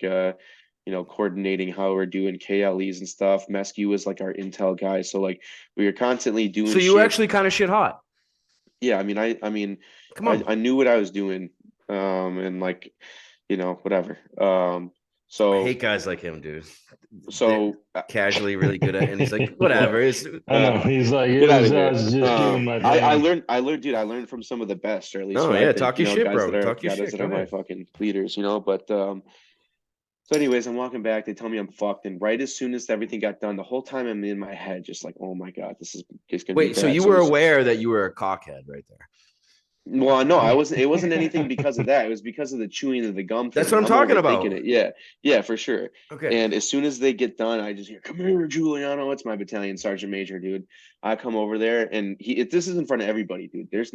coordinating how we're doing KLEs and stuff. Mescu was like our intel guy, so like we were constantly doing. So you were actually kind of shit hot. Yeah, I mean, come on. I knew what I was doing, and like, whatever. So I hate guys like him, dude. So casually really good at, and he's like, whatever. It's I know. He's like, I was just doing my thing. I learned, dude. I learned from some of the best, or at least. Oh yeah, talk your shit, bro. Talk your shit. That are my fucking leaders, But so, anyways, I'm walking back. They tell me I'm fucked, and right as soon as everything got done, the whole time I'm in my head, just like, "Oh my God, this is gonna be bad." Wait, so you were aware that you were a cockhead right there? Well, no, I wasn't. It wasn't anything because of that. It was because of the chewing of the gum thing. That's what I'm talking overthinking about. it. Yeah, yeah, for sure. Okay. And as soon as they get done, I just hear, "Come here, Giuliano." It's my battalion sergeant major, dude. I come over there, and this is in front of everybody, dude. He's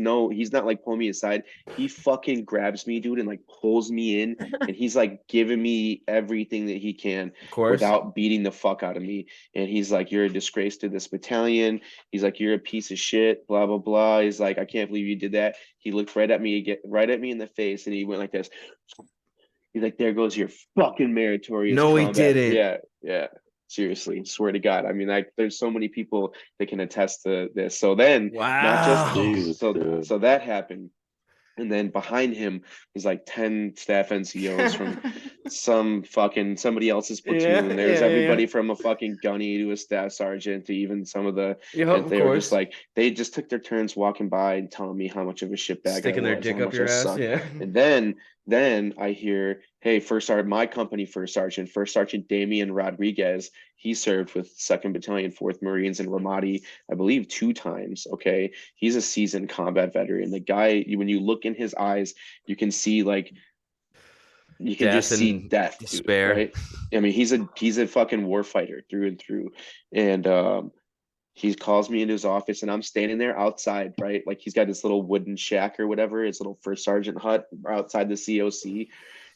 not like pulling me aside. He fucking grabs me, dude, and like pulls me in, and he's like giving me everything that he can Of course. without beating the fuck out of me. And he's like, "You're a disgrace to this battalion." He's like, "You're a piece of shit." Blah blah blah. He's like, "I can't believe you did that." He looked right at me in the face, and he went like this. He's like, "There goes your fucking meritorious No, he combat." didn't. Yeah, yeah. Seriously, swear to God. I mean, there's so many people that can attest to this. So then, not just Wow. Jesus, dude. so that happened. And then behind him was like 10 staff NCOs from somebody else's platoon. There's everybody from a fucking gunny to a staff sergeant to even some of the, and of they were just course. like, they just took their turns walking by and telling me how much of a shitbag Sticking I their was, dick how up much your I ass. sucked. Yeah. And then I hear, "Hey, my company First Sergeant Damian Rodriguez, he served with 2nd Battalion, 4th Marines in Ramadi, I believe 2 times. Okay. He's a seasoned combat veteran. The guy, when you look in his eyes, you can see like you can just see death, dude, despair. right? I mean, he's a fucking war fighter through and through. And he calls me into his office, and I'm standing there outside, right? Like he's got this little wooden shack or whatever, his little first sergeant hut outside the COC.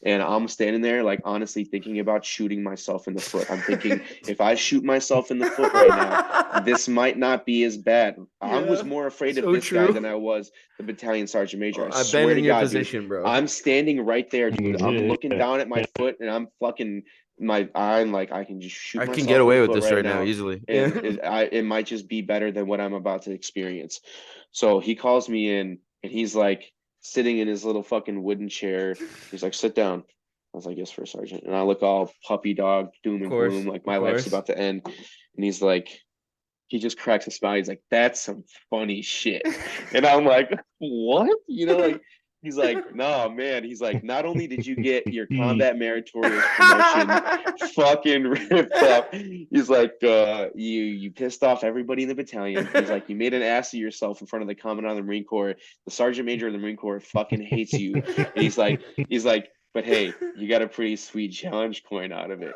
And I'm standing there, like honestly thinking about shooting myself in the foot. I'm thinking, if I shoot myself in the foot right now, this might not be as bad. I was more afraid of this guy than I was the battalion sergeant major. I I've been swear in to your God, position, dude. bro. I'm standing right there, dude. I'm Yeah, looking down at my foot, and I'm fucking I'm like, I can just shoot I myself can get in away the with foot this right now now, easily. and Yeah. it might just be better than what I'm about to experience. So he calls me in, and he's like sitting in his little fucking wooden chair. He's like, "Sit down." I was like, "Yes, First Sergeant." And I look all puppy dog, doom Of and gloom, course. like Of my life's course. about to end. And he's like, he just cracks a smile. He's like, "That's some funny shit." And I'm like, "What?" Like, he's like, "No, man." He's like, "Not only did you get your combat meritorious promotion fucking ripped up, he's like, you pissed off everybody in the battalion. He's like, you made an ass of yourself in front of the commandant of the Marine Corps. The sergeant major of the Marine Corps fucking hates you." And he's like, "But hey, you got a pretty sweet challenge coin out of it."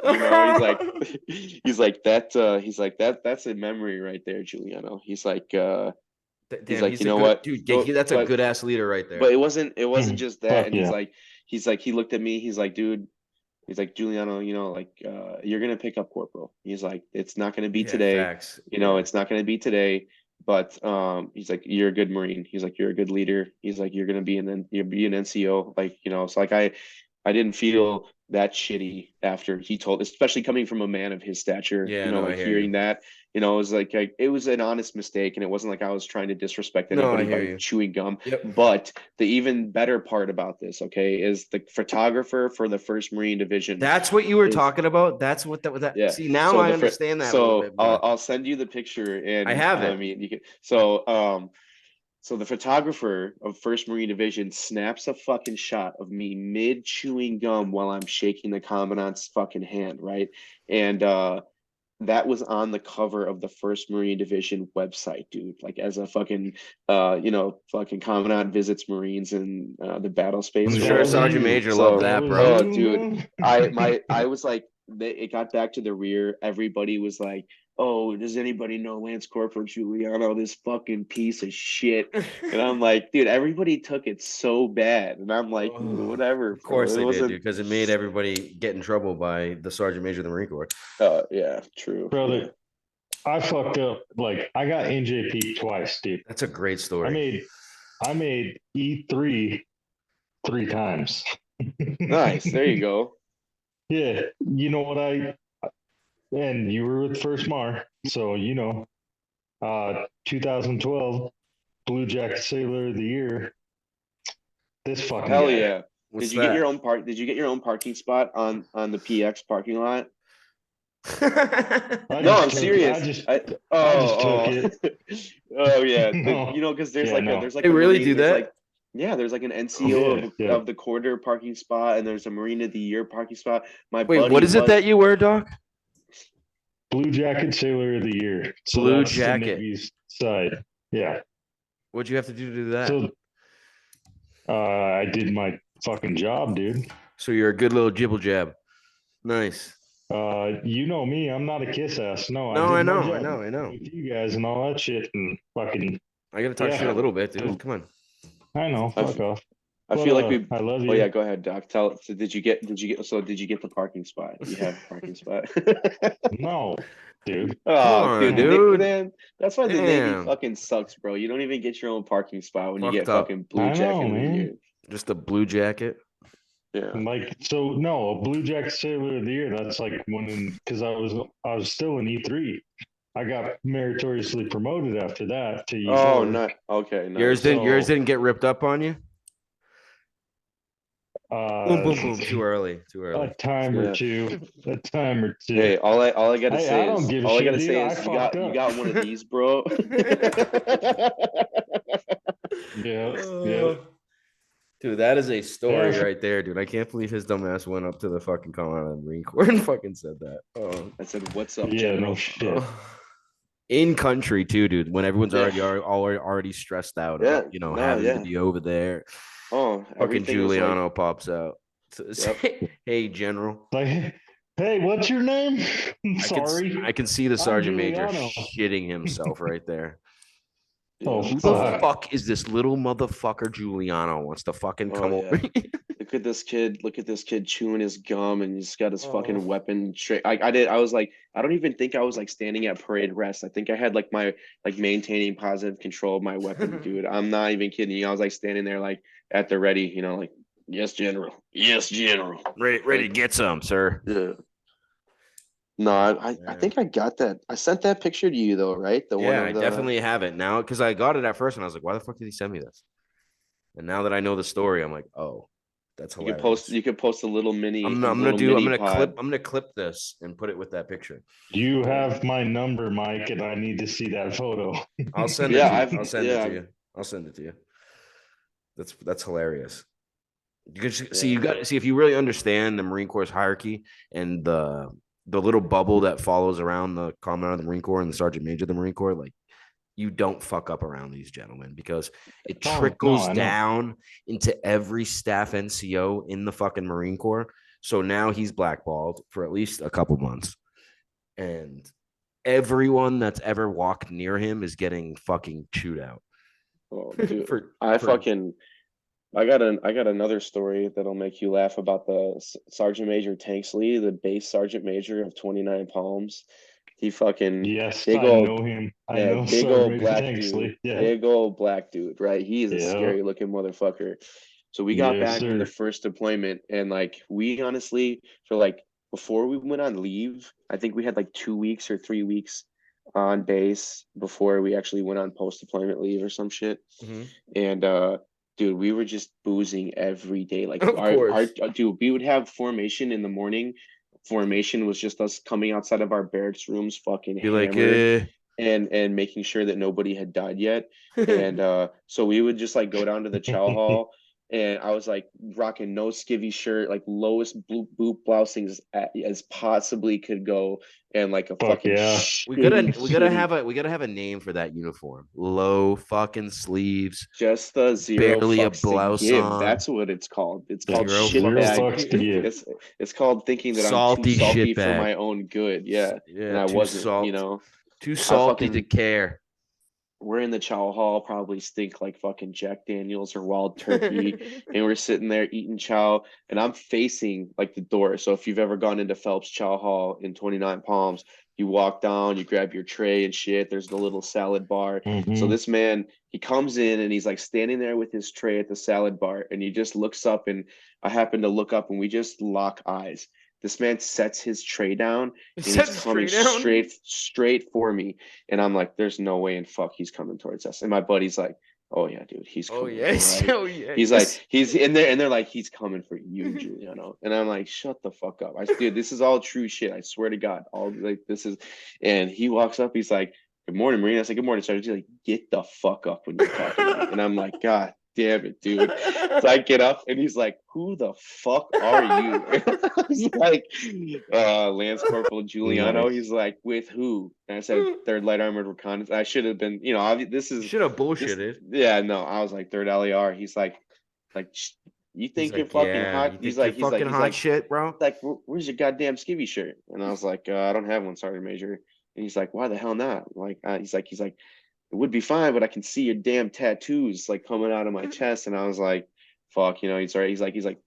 He's like, that's a memory right there, Giuliano. He's Damn, like, he's "You a know good what? dude. Go, That's a but good ass leader right there. but it wasn't just that." Fuck And yeah. he looked at me, he's like, "Dude," he's like, "Giuliano, you're gonna pick up corporal." He's like, "It's not gonna be Yeah, today, facts. Yeah. it's not gonna be today, but he's like, you're a good Marine." He's like, "You're a good leader." He's like, you'll be an NCO." So like I didn't feel that shitty after he told, especially coming from a man of his stature, Yeah, no, I like hear hearing you. that, it was like, it was an honest mistake, and it wasn't like I was trying to disrespect No, I anybody hear by you. chewing gum. Yep. But the even better part about this, okay, is the photographer for the First Marine Division That's what you were is, talking about. That's what that. yeah. See, now So I understand that a little bit more. I'll send you the picture, I and have I it. mean, you can, so the photographer of First Marine Division snaps a fucking shot of me mid chewing gum while I'm shaking the commandant's fucking hand, right? And that was on the cover of the First Marine Division website, dude. Like, as a fucking fucking commandant visits Marines in the battle space I'm or sure whatever. Sergeant Major loved So, that, was bro. oh, you, dude, man? I was like, it got back to the rear. Everybody was like, "Oh, does anybody know Lance Corporal Giuliano, this fucking piece of shit?" And I'm like, dude, everybody took it so bad. And I'm like, Oh, whatever, of bro. course It they did, wasn't, dude, because it made everybody get in trouble by the Sergeant Major of the Marine Corps. yeah, true. Brother, Yeah. I fucked up. Like, I got NJP twice, dude. That's a great story. I made E3 3 times. Nice. There you go. Yeah, you know what and you were with First Mar, so 2012 Blue Jacket Sailor of the Year. This fucking Hell guy. yeah. What's Did you get your that? own did you get your own parking spot on the PX parking lot? I No, I'm just took serious. I just took Oh, it. oh yeah. No, Because there's yeah, like no, there's like They a really marine, do there's like, that? yeah, there's like an NCO yeah, yeah. of the quarter parking spot, and there's a Marine of the Year parking spot. My Wait, buddy what is it was that you wear, Doc? Blue Jacket Sailor of the Year. So Blue that's the jacket. Navy's side. Yeah. What'd you have to do to do that? So I did my fucking job, dude. So you're a good little jibble jab. Nice. You know me, I'm not a kiss ass. No, I No, did I my know, job I know, I know. with you guys and all that shit and fucking I gotta talk shit a little bit, dude. Come on. I know, I, fuck off. I But feel like we. I love Oh you. yeah, go ahead, Doc. So did you get the parking spot? You have a parking spot. No, dude. Come Oh, on, dude, the dude. man. That's why the Navy Damn. fucking sucks, bro. You don't even get your own parking spot when you Fucked get up. fucking Blue I know, Jacket of the man. Year. Just a blue jacket. Yeah. Like so, no, a Blue Jacket Sailor of the Year. That's like because I was still in E3. I got meritoriously promoted after that to E4. Oh, not okay. Yours Nice. didn't get ripped up on you? Boom, boom, Uh, boom. Too early. Too a early. time or Yeah. two. A time or two. Hey, all I gotta Hey, say I don't is give a shit, dude. I you fucked got up. one of these, bro. Yeah, yeah, Oh. Dude, that is a story Yeah. right there, dude. I can't believe his dumbass went up to the fucking Commandant of the Marine Corps and fucking said that. Oh. I said, "What's up, yeah. No General?" shit. In country too, dude. When everyone's Yeah. already stressed out Yeah. about No, having yeah. to be over there. Oh, Fucking everything was like, Giuliano pops out. Yep. Hey, General. Like, hey, what's your name? I Sorry, can see the I'm sergeant major Giuliano. shitting himself right there. Oh, yeah. Who the fuck is this little motherfucker Giuliano wants to fucking Oh come yeah. over? Look at this kid. Look at this kid chewing his gum, and he's got his Oh. fucking weapon straight. I was like, I don't even think I was like standing at parade rest. I think I had like my maintaining positive control of my weapon, dude. I'm not even kidding you. I was like standing there like at the ready, like, yes, General. Yes, General. ready to get some, sir. Yeah. No, I think I got that. I sent that picture to you though, right? The one Yeah, of I the definitely have it now because I got it at first and I was like, why the fuck did he send me this? And now that I know the story, I'm like, oh, that's hilarious. you could post a little mini I'm pod. gonna clip this and put it with that picture. you have my number, Mike, and I need to see that photo. I'll send it Yeah, to you. I've I'll send it yeah, to you. I'll send it to you. That's hilarious. You can see Yeah. you got see if you really understand the Marine Corps hierarchy and the little bubble that follows around the Commandant of the Marine Corps and the Sergeant Major of the Marine Corps, like you don't fuck up around these gentlemen because it Oh, no, trickles I know. down into every staff NCO in the fucking Marine Corps. So now he's blackballed for at least a couple months. And everyone that's ever walked near him is getting fucking chewed out. Oh, dude, I got another story that'll make you laugh about the Sergeant Major Tanksley, the base Sergeant Major of 29 Palms. He fucking Yes, big I old know him. I yeah, know big Sergeant old Major black Tanksley. dude, Yeah, big old black dude, right? He is a yeah, scary looking motherfucker. So we got yes, back from the sir. first deployment, and like we honestly, for like before we went on leave, I think we had like 2 weeks or 3 weeks on base before we actually went on post deployment leave or some shit. And dude, we were just boozing every day. Like Of our course. dude, we would have formation in the morning. Formation was just us coming outside of our barracks rooms, fucking Be like, hammered, and making sure that nobody had died yet. And so we would just like go down to the chow hall, and I was like rocking no skivvy shirt, like lowest boot blousing as possibly could go, and like a Fuck fucking yeah. we gotta shitty we gotta have a name for that uniform. Low fucking sleeves, just the zero barely a fucks to blouse give. on. That's what it's called. It's called Zero Zero fucks to shitbag. fucks to give. give. It's called thinking that I'm too Salty salty for shitbag. my own good. Yeah, and Yeah, I wasn't. too I salty to fucking care. we're in the chow hall, probably stink like fucking Jack Daniels or wild turkey, and we're sitting there eating chow, and I'm facing like the door. So if you've ever gone into Phelps Chow Hall in 29 Palms, you walk down, you grab your tray and shit. There's the little salad bar. So Mhm. this man, he comes in and he's like standing there with his tray at the salad bar, and he just looks up, and I happen to look up, and we just lock eyes. This man sets his tray down and he's coming straight for me. And I'm like, there's no way in fuck he's coming towards us. And my buddy's like, oh yeah, dude, he's Oh coming. yes. Right? Oh yeah. He's like, he's in there, and they're like, he's coming for you, Giuliano. And I'm like, shut the fuck up. Dude, this is all true shit. I swear to God. All like this is, and he walks up, he's like, good morning, Marine. I said, good morning, Sergeant. He's like, get the fuck up when you're talking to me. And I'm like, God damn it, dude. So I get up and he's like, who the fuck are you? I was like, Lance Corporal Giuliano. Nice. He's like, with who? And I said, Third Light Armored Reconnaissance. I should have been, this is Should have this. bullshitted. Yeah, no, I was like, Third LAR. He's like, Like, you He's think you're like, fucking yeah, hot? you He's think you're like, fucking hot shit, bro? Where's your goddamn skivvy shirt? And I was like, I don't have one, Sergeant Major. And he's like, why the hell not? I'm like, he's like, it would be fine, but I can see your damn tattoos like coming out of my chest. And I was like, fuck, he's all right. He's like,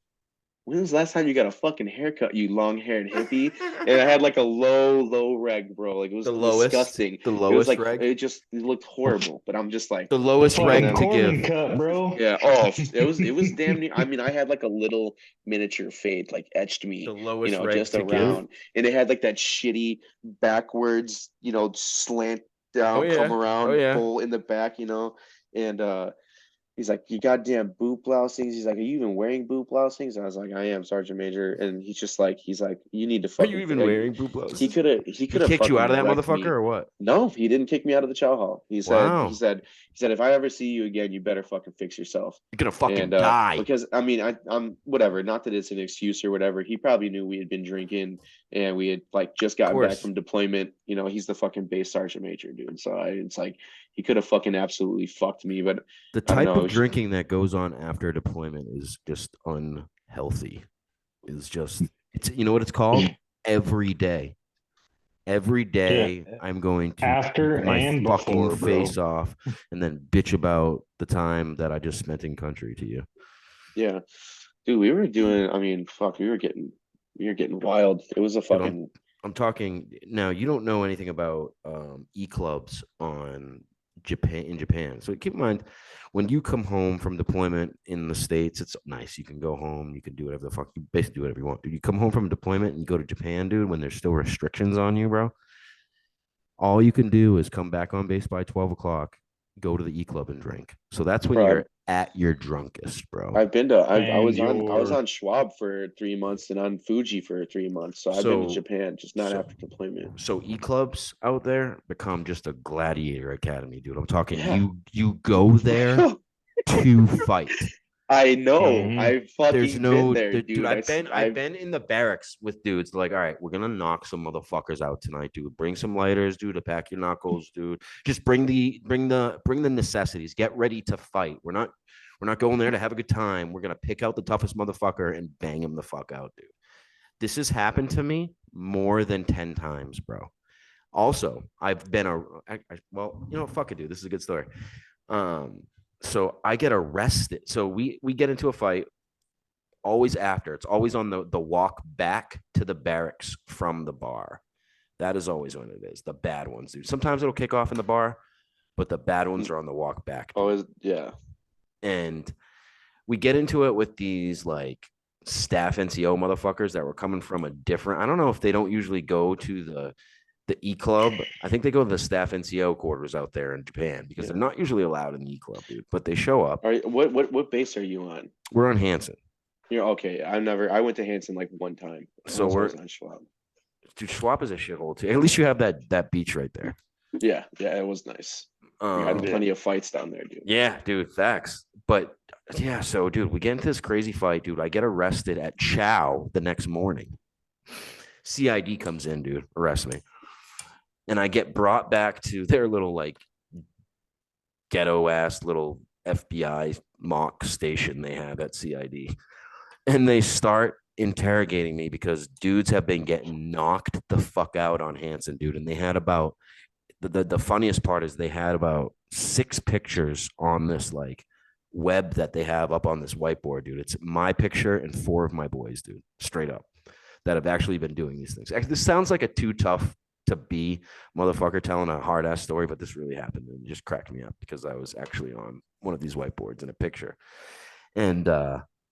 when was the last time you got a fucking haircut, you long-haired hippie? And I had like a low reg, bro. Like, it was disgusting. The It was lowest like, reg, it looked horrible. But I'm just like, the lowest and Fucking reg then to Corman give. cut, bro. yeah. Oh, it was damn near. I mean, I had like a little miniature fade like etched The me, lowest reg just to give. around, and it had like that shitty backwards, slant Oh down, come yeah, oh around yeah. bowl in the back, and he's like, you goddamn boot blousings. He's like, are you even wearing boot blousings? And I was like, I am, Sergeant Major. And he's like, you need to Are you fucking even like, wearing boot he blouses? could have He have kicked you out fucking of that wrecked motherfucker me. or what? No, he didn't kick me out of the chow hall. Wow, He said, if I ever see you again, you better fucking fix yourself. you're gonna And fucking die. because I mean, I'm whatever, not that it's an excuse or whatever. He probably knew we had been drinking and we had like just Of gotten back course. from deployment. He's the fucking base sergeant major, dude. So it's like he could have fucking absolutely fucked me, but The I don't type know. of drinking that goes on after deployment is just unhealthy. Is just it's you know what it's called? Every day. Every Yeah. day I'm going to After drink my and fucking before, bro. face off and then bitch about the time that I just spent in country to you. Yeah, dude, we were doing. I mean, fuck, we were getting wild. It was a Dude, fucking. I'm talking now. You don't know anything about e-clubs on Japan. So keep in mind, when you come home from deployment in the States, it's nice. You can go home. You can do whatever the fuck you basically do whatever you want. Dude, you come home from deployment and you go to Japan, dude. When there's still restrictions on you, bro, all you can do is come back on base by 12 o'clock, go to the e-club and drink. So that's when Bro, you're at your drunkest, bro. I've been to. I And was your on Schwab for 3 months and on Fuji for 3 months. So I've been to So Japan, just not so after deployment. so e-clubs out there become just a gladiator academy, dude. I'm talking Yeah. you go there to fight. I know. Mhm. I've There's fucking been no there, dude. dude. I've been in the barracks with dudes like, all right, we're gonna knock some motherfuckers out tonight, dude. Bring some lighters, dude, to pack your knuckles, dude. Just bring the necessities. Get ready to fight. We're not going there to have a good time. We're gonna pick out the toughest motherfucker and bang him the fuck out, dude. This has happened to me more than 10 times, bro. Also, I've been well, fuck it, dude. This is a good story. So I get arrested. So we get into a fight always after. It's always on the walk back to the barracks from the bar. That is always when it is. The bad ones, dude. Sometimes it'll kick off in the bar, but the bad ones are on the walk back. Dude. Always, yeah. And we get into it with these like staff NCO motherfuckers that were coming from a different. I don't know if they don't usually go to the E Club. I think they go to the staff NCO quarters out there in Japan because they're not usually allowed in the E Club, dude. But they show up. All right, what base are you on? We're on Hanson. You're okay. I went to Hanson like one time. So I was we're always on Schwab. dude, Schwab is a shithole too. At least you have that beach right there. Yeah, it was nice. We had plenty of fights down there, dude. Yeah, dude, facts. But yeah, so dude, we get into this crazy fight, dude. I get arrested at Chow the next morning. CID comes in, dude, arrest me. And I get brought back to their little like ghetto ass little FBI mock station they have at CID. And they start interrogating me because dudes have been getting knocked the fuck out on Hanson, dude. And they had about the funniest part is they had about 6 pictures on this like web that they have up on this whiteboard, dude. It's my picture and 4 of my boys, dude, straight up, that have actually been doing these things. Actually, this sounds like a too tough to be motherfucker telling a hard ass story, but this really happened and it just cracked me up because I was actually on one of these whiteboards in a picture. And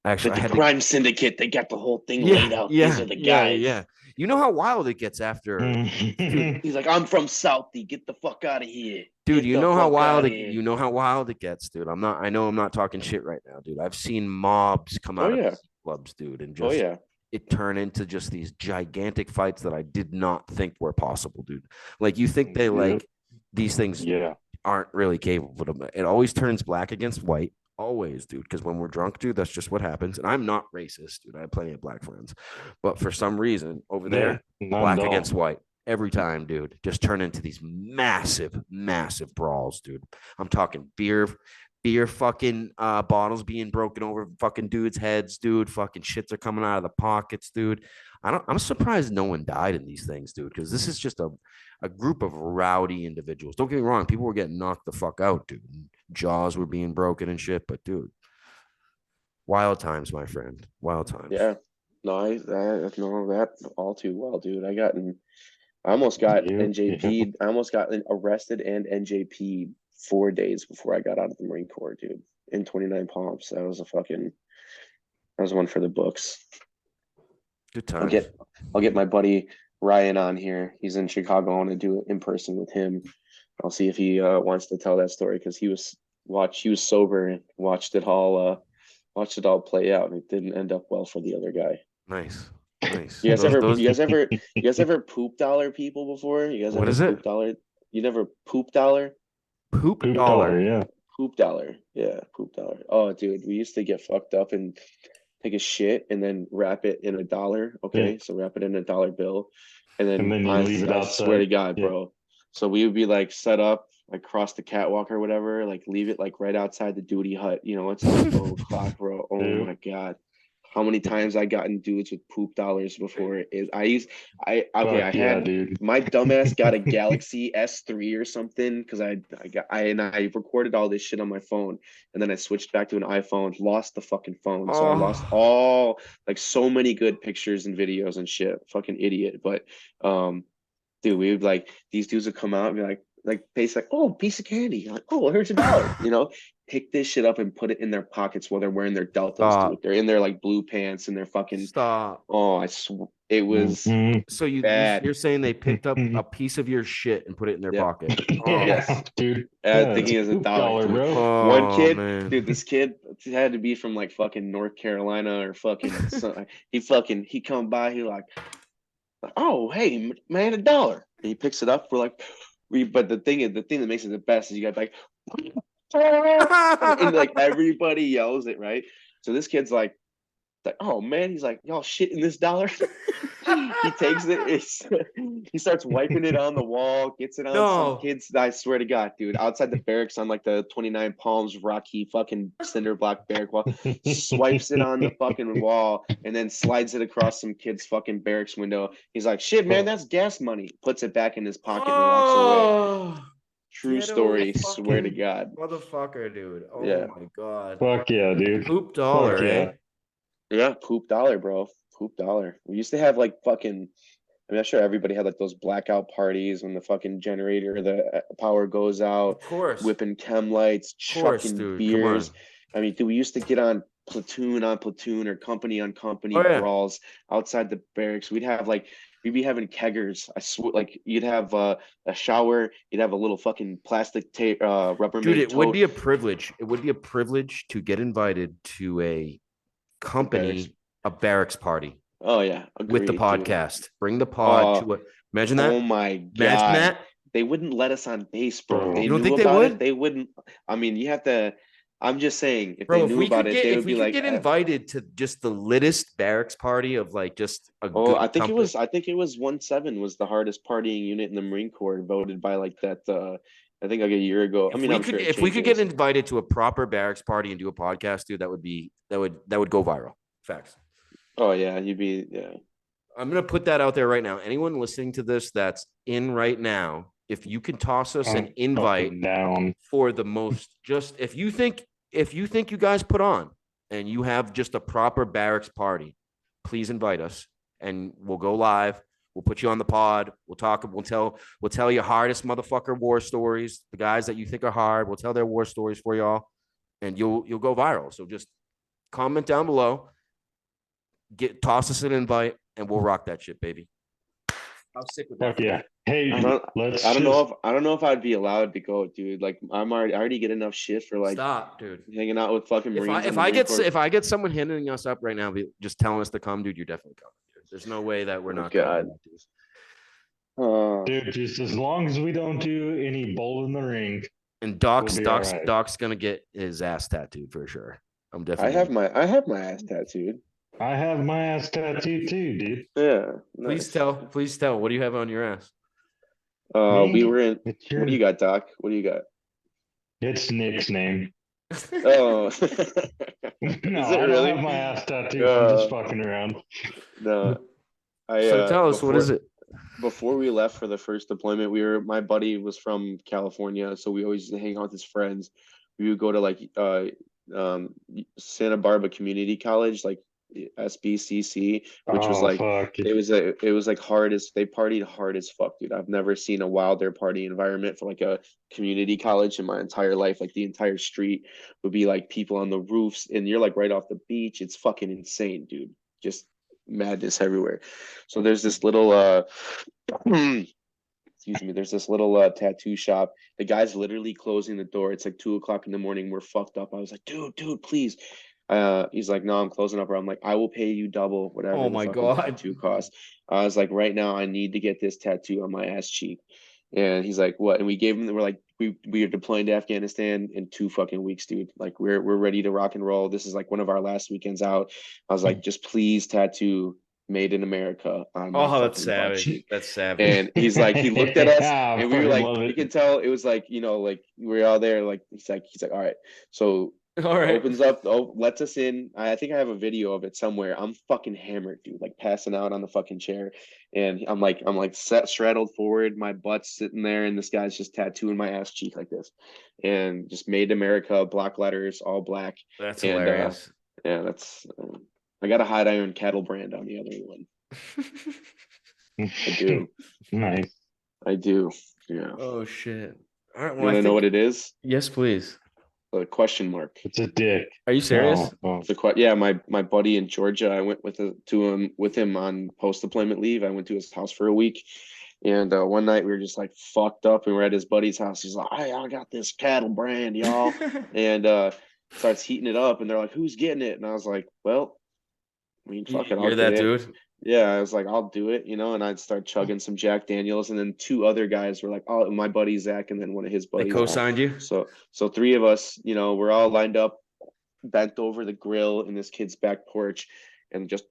actually, Like the crime syndicate, they got the whole thing laid out. These are the guys. Yeah. You know how wild it gets after. Mhm. He's like, I'm from Southie. Get the fuck out of here, dude. You know how wild it gets, dude. I know I'm not talking shit right now, dude. I've seen mobs come out of clubs, dude, and just it turn into just these gigantic fights that I did not think were possible, dude. Like you think they like these things aren't really capable of it. It always turns black against white. Always, dude, because when we're drunk, dude, that's just what happens. And I'm not racist, dude. I have plenty of black friends. But for some reason, over there, black against white. Every time, dude, just turn into these massive, massive brawls, dude. I'm talking beer beer fucking bottles being broken over fucking dudes' heads, dude. Fucking shits are coming out of the pockets, dude. I'm surprised no one died in these things, dude, because this is just a group of rowdy individuals. Don't get me wrong, people were getting knocked the fuck out, dude. Jaws were being broken and shit, but dude, wild times, my friend. Wild times. Yeah. No, I know that all too well, dude. I almost got NJP'd. I almost got arrested and NJP'd 4 days before I got out of the Marine Corps, dude. In 29 Palms. That was one for the books. Good I'll times. get my buddy Ryan on here. He's in Chicago. I want to do it in person with him. I'll see if he wants to tell that story because he was sober and watched it all play out, and it didn't end up well for the other guy. Nice. Nice. You guys ever poop dollar people before? You guys What ever is it? poop dollar? You never poop dollar? Poop Poop dollar. yeah. Poop dollar. Yeah, poop dollar. Oh, dude, we used to get fucked up and take a shit and then wrap it in a dollar. Okay, so wrap it in a dollar bill, and then you leave it I outside. swear to God, Yeah. bro. So we would be like set up like across the catwalk or whatever, like leave it like right outside the duty hut. You know, it's like 12 o'clock, bro. Oh Dude. my God. How many times I got in dudes with poop dollars before Dude. my dumbass got a Galaxy S3 or something because I recorded all this shit on my phone and then I switched back to an iPhone, lost the fucking phone. So I lost all like so many good pictures and videos and shit. Fucking idiot. But dude, we would like these dudes would come out and be like face like, oh, piece of candy. Like, oh, here's $1. You know, pick this shit up and put it in their pockets while they're wearing their deltas, dude. They're in their like blue pants and their fucking Stop. Oh, I swear it was So bad. you're saying they picked up a piece of your shit and put it in their Yeah. pocket? Yes. Dude. Thinking it's as a poop dollar, dude. Oh, One kid, man. dude, this kid had to be from like fucking North Carolina or fucking he come by, he like, oh, hey man, $1. And he picks it up. We're like, but the thing that makes it the best is you got like and like everybody yells it, right? So this kid's like, oh man, he's like, y'all shit in this $1. He takes it, he starts wiping it on the wall, gets it on some kids. I swear to God, dude, outside the barracks on like the 29 Palms rocky fucking cinder block barrack wall, swipes it on the fucking wall and then slides it across some kid's fucking barracks window. He's like, shit, man, that's gas money. Puts it back in his pocket and walks away. True story, swear to God. Motherfucker, dude. Oh Yeah. my God. Fuck yeah, dude. Poop dollar, Fuck yeah. eh? Yeah, poop dollar, bro. Poop dollar. We used to have like fucking, I mean, I'm sure everybody had like those blackout parties when the fucking generator, the power goes out, Of course. whipping chem lights, chucking dude. beers. Come I mean, dude, we used to get on platoon or company on company Oh, yeah. brawls outside the barracks. We'd be having keggers. I swear, like you'd have a shower, you'd have a little fucking plastic Rubbermaid Dude, it would tote. be a privilege. It would be a privilege to get invited to a company, a barracks party. Oh yeah, with the agreed, dude. podcast. Bring the pod to it. Imagine that. Oh my God. Imagine that. They wouldn't let us on base, bro. They You don't knew think they about would? it. They wouldn't. I mean, you have to. I'm just saying, if Bro, they if knew we about could it, get they if would we be could like, get invited to just the littest barracks party of like just a "Oh, good I think company. I think it was 1-7 was the hardest partying unit in the Marine Corps, voted by like that. I think like a year ago. I mean, I'm sure If we could get invited to a proper barracks party and do a podcast, dude, that would go viral. Facts. Oh yeah, you'd be yeah. I'm gonna put that out there right now. Anyone listening to this that's in right now, if you can toss us an invite down for the most, just if you think you guys put on and you have just a proper barracks party, please invite us and we'll go live. We'll put you on the pod. We'll talk. We'll tell you hardest motherfucker war stories. The guys that you think are hard, we'll tell their war stories for y'all, and you'll go viral. So just comment down below, toss us an invite, and we'll rock that shit, baby. How sick would that? Fuck yeah. Hey, I don't know if I'd be allowed to go, dude. Like I already get enough shit for like stop, dude. hanging out with fucking Marines. If I get someone hitting us up right now, just telling us to come, dude, you're definitely coming. Dude. There's no way that we're not coming. Dude, just as long as we don't do any bowl in the ring. And Doc's gonna get his ass tattooed for sure. I'm definitely. I have my ass tattooed. I have my ass tattooed too, dude. Yeah. Nice. Please tell. What do you have on your ass? We were in. What do you got, Doc? What do you got? It's Nick's name. Oh, No, is it I don't really? have my ass tattooed. I'm just Uh, fucking around. no, I So tell us, what is it? before we left for the first deployment, my buddy was from California, so we always used to hang out with his friends. We would go to like Santa Barbara Community College, like SBCC, which was Oh, like fuck. it was like hard as they partied hard as fuck, dude. I've never seen a wilder party environment for like a community college in my entire life. Like the entire street would be like people on the roofs, and you're like right off the beach. It's fucking insane, dude. Just madness everywhere. So there's this little excuse me, there's this little tattoo shop. The guy's literally closing the door. It's like 2 o'clock in the morning. We're fucked up. I was like, dude, please. He's like, no, I'm closing up. Or I'm like, I will pay you double whatever Oh the my fucking God. tattoo costs. I was like, right now, I need to get this tattoo on my ass cheek. And he's like, what? And we gave him. We're like, we are deploying to Afghanistan in 2 fucking weeks, dude. Like we're ready to rock and roll. This is like one of our last weekends out. I was like, just please tattoo "Made in America" on my Oh, that's fucking butt savage. cheek. That's savage. And he's like, he looked at us, I and we were fucking like, love you it. can tell it was like, like we were all there. Like he's like, all right. So All right. opens up, lets us in. I think I have a video of it somewhere. I'm fucking hammered, dude, like passing out on the fucking chair. And I'm like straddled forward, my butt's sitting there, and this guy's just tattooing my ass cheek like this. And just "Made in America," block letters, all black. That's And hilarious. yeah, that's I got a hot iron cattle brand on the other one. I do. Nice. I do. Yeah. Oh shit. All right. You Well, want I to know think what it is? yes, please. A question mark. It's a dick. Are you serious? Oh, Yeah, my buddy in Georgia, I went with him on post deployment leave. I went to his house for a week, and one night we were just like fucked up, and we're at his buddy's house. He's like, "I got this cattle brand, y'all," and starts heating it up, and they're like, "Who's getting it?" And I was like, "Well, I mean, fuck it, I'll You're get that it." dude. Yeah, I was like, I'll do it, and I'd start chugging some Jack Daniels, and then two other guys were like, oh, my buddy Zach, and then one of his They buddies. co-signed you. So three of us, we're all lined up, bent over the grill in this kid's back porch, and just,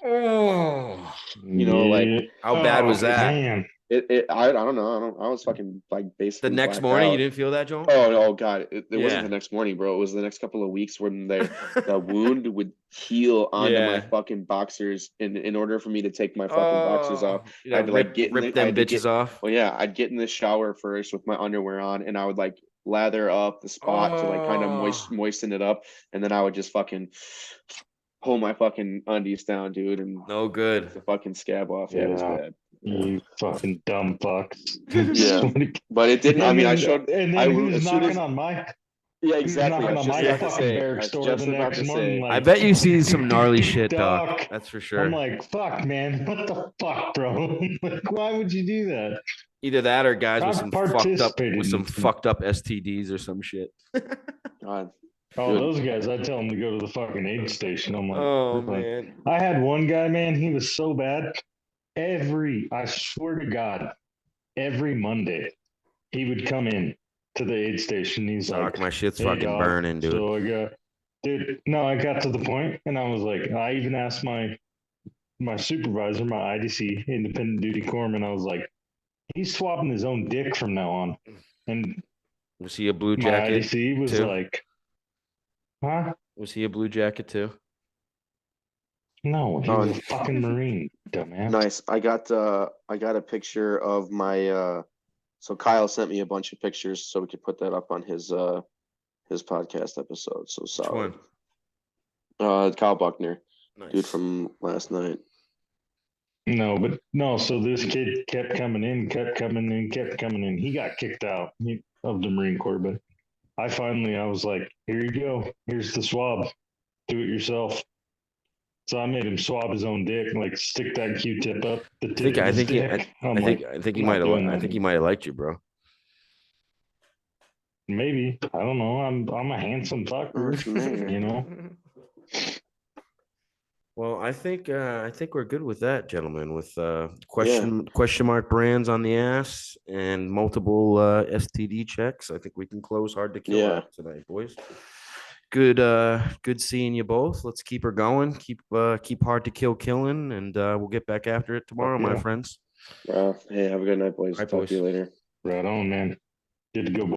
Oh, like how bad was that? Man. I don't know, I was fucking like basically The next blacked morning, out. you didn't feel that, Joel? Oh God! It Yeah. wasn't the next morning, bro. It was the next couple of weeks when the wound would heal onto my Yeah. fucking boxers. In order for me to take my fucking boxers off, You I had to like rip them bitches off. Well, yeah, I'd get in the shower first with my underwear on, and I would like lather up the spot to like kind of moisten it up, and then I would just fucking pull my fucking undies down, dude, and No the good. fucking scab off. Yeah, it was Yeah. bad. You fucking dumb fucks. Yeah. But it didn't. I mean, I showed. And I then who's as soon knocking as on my yeah, exactly. I knocking was on just my about to fucking say. I barracks was door just the about next to morning? say. I Like, bet you see some gnarly shit, Doc. Doc. That's for sure. I'm like, fuck, man. What the fuck, bro? Like, why would you do that? Either that or guys with I've some fucked up participated with in some some- fucked up STDs or some shit. God. Oh, Dude. those guys, I tell them to go to the fucking aid station. I'm like, Oh "You're fine." man. I had one guy, man, he was so bad. I swear to God, every Monday, he would come in to the aid station. He's Doc, like, my shit's "Hey, fucking dog, burning, dude. So I got to the point, and I was like, I even asked my supervisor, my IDC, independent duty corpsman, I was like, he's swapping his own dick from now on. And Was he a blue my jacket? IDC was too? like, huh? Was he a blue jacket too? No, he Oh, was a fucking Marine, dumbass. Nice. I got a picture of my so Kyle sent me a bunch of pictures so we could put that up on his podcast episode. So Which solid. one? Kyle Buckner, Nice. dude from last night. No, so this kid kept coming in. He got kicked out of the Marine Corps, but I was like, here you go. Here's the swab. Do it yourself. So I made him swab his own dick, like stick that Q-tip up the tip of his dick. I think he I'm might not doing have. I that. think he might have liked you, bro. Maybe. I don't know. I'm a handsome fucker, you know. Well, I think we're good with that, gentlemen. With question mark brands on the ass and multiple STD checks, I think we can close hard to kill Yeah. out tonight, boys. Good seeing you both. Let's keep her going. Keep hard to kill killing, and we'll get back after it tomorrow, my Yeah. friends. Hey, have a good night, boys. All right, Talk to you boys. later. Right on, man. Good to go.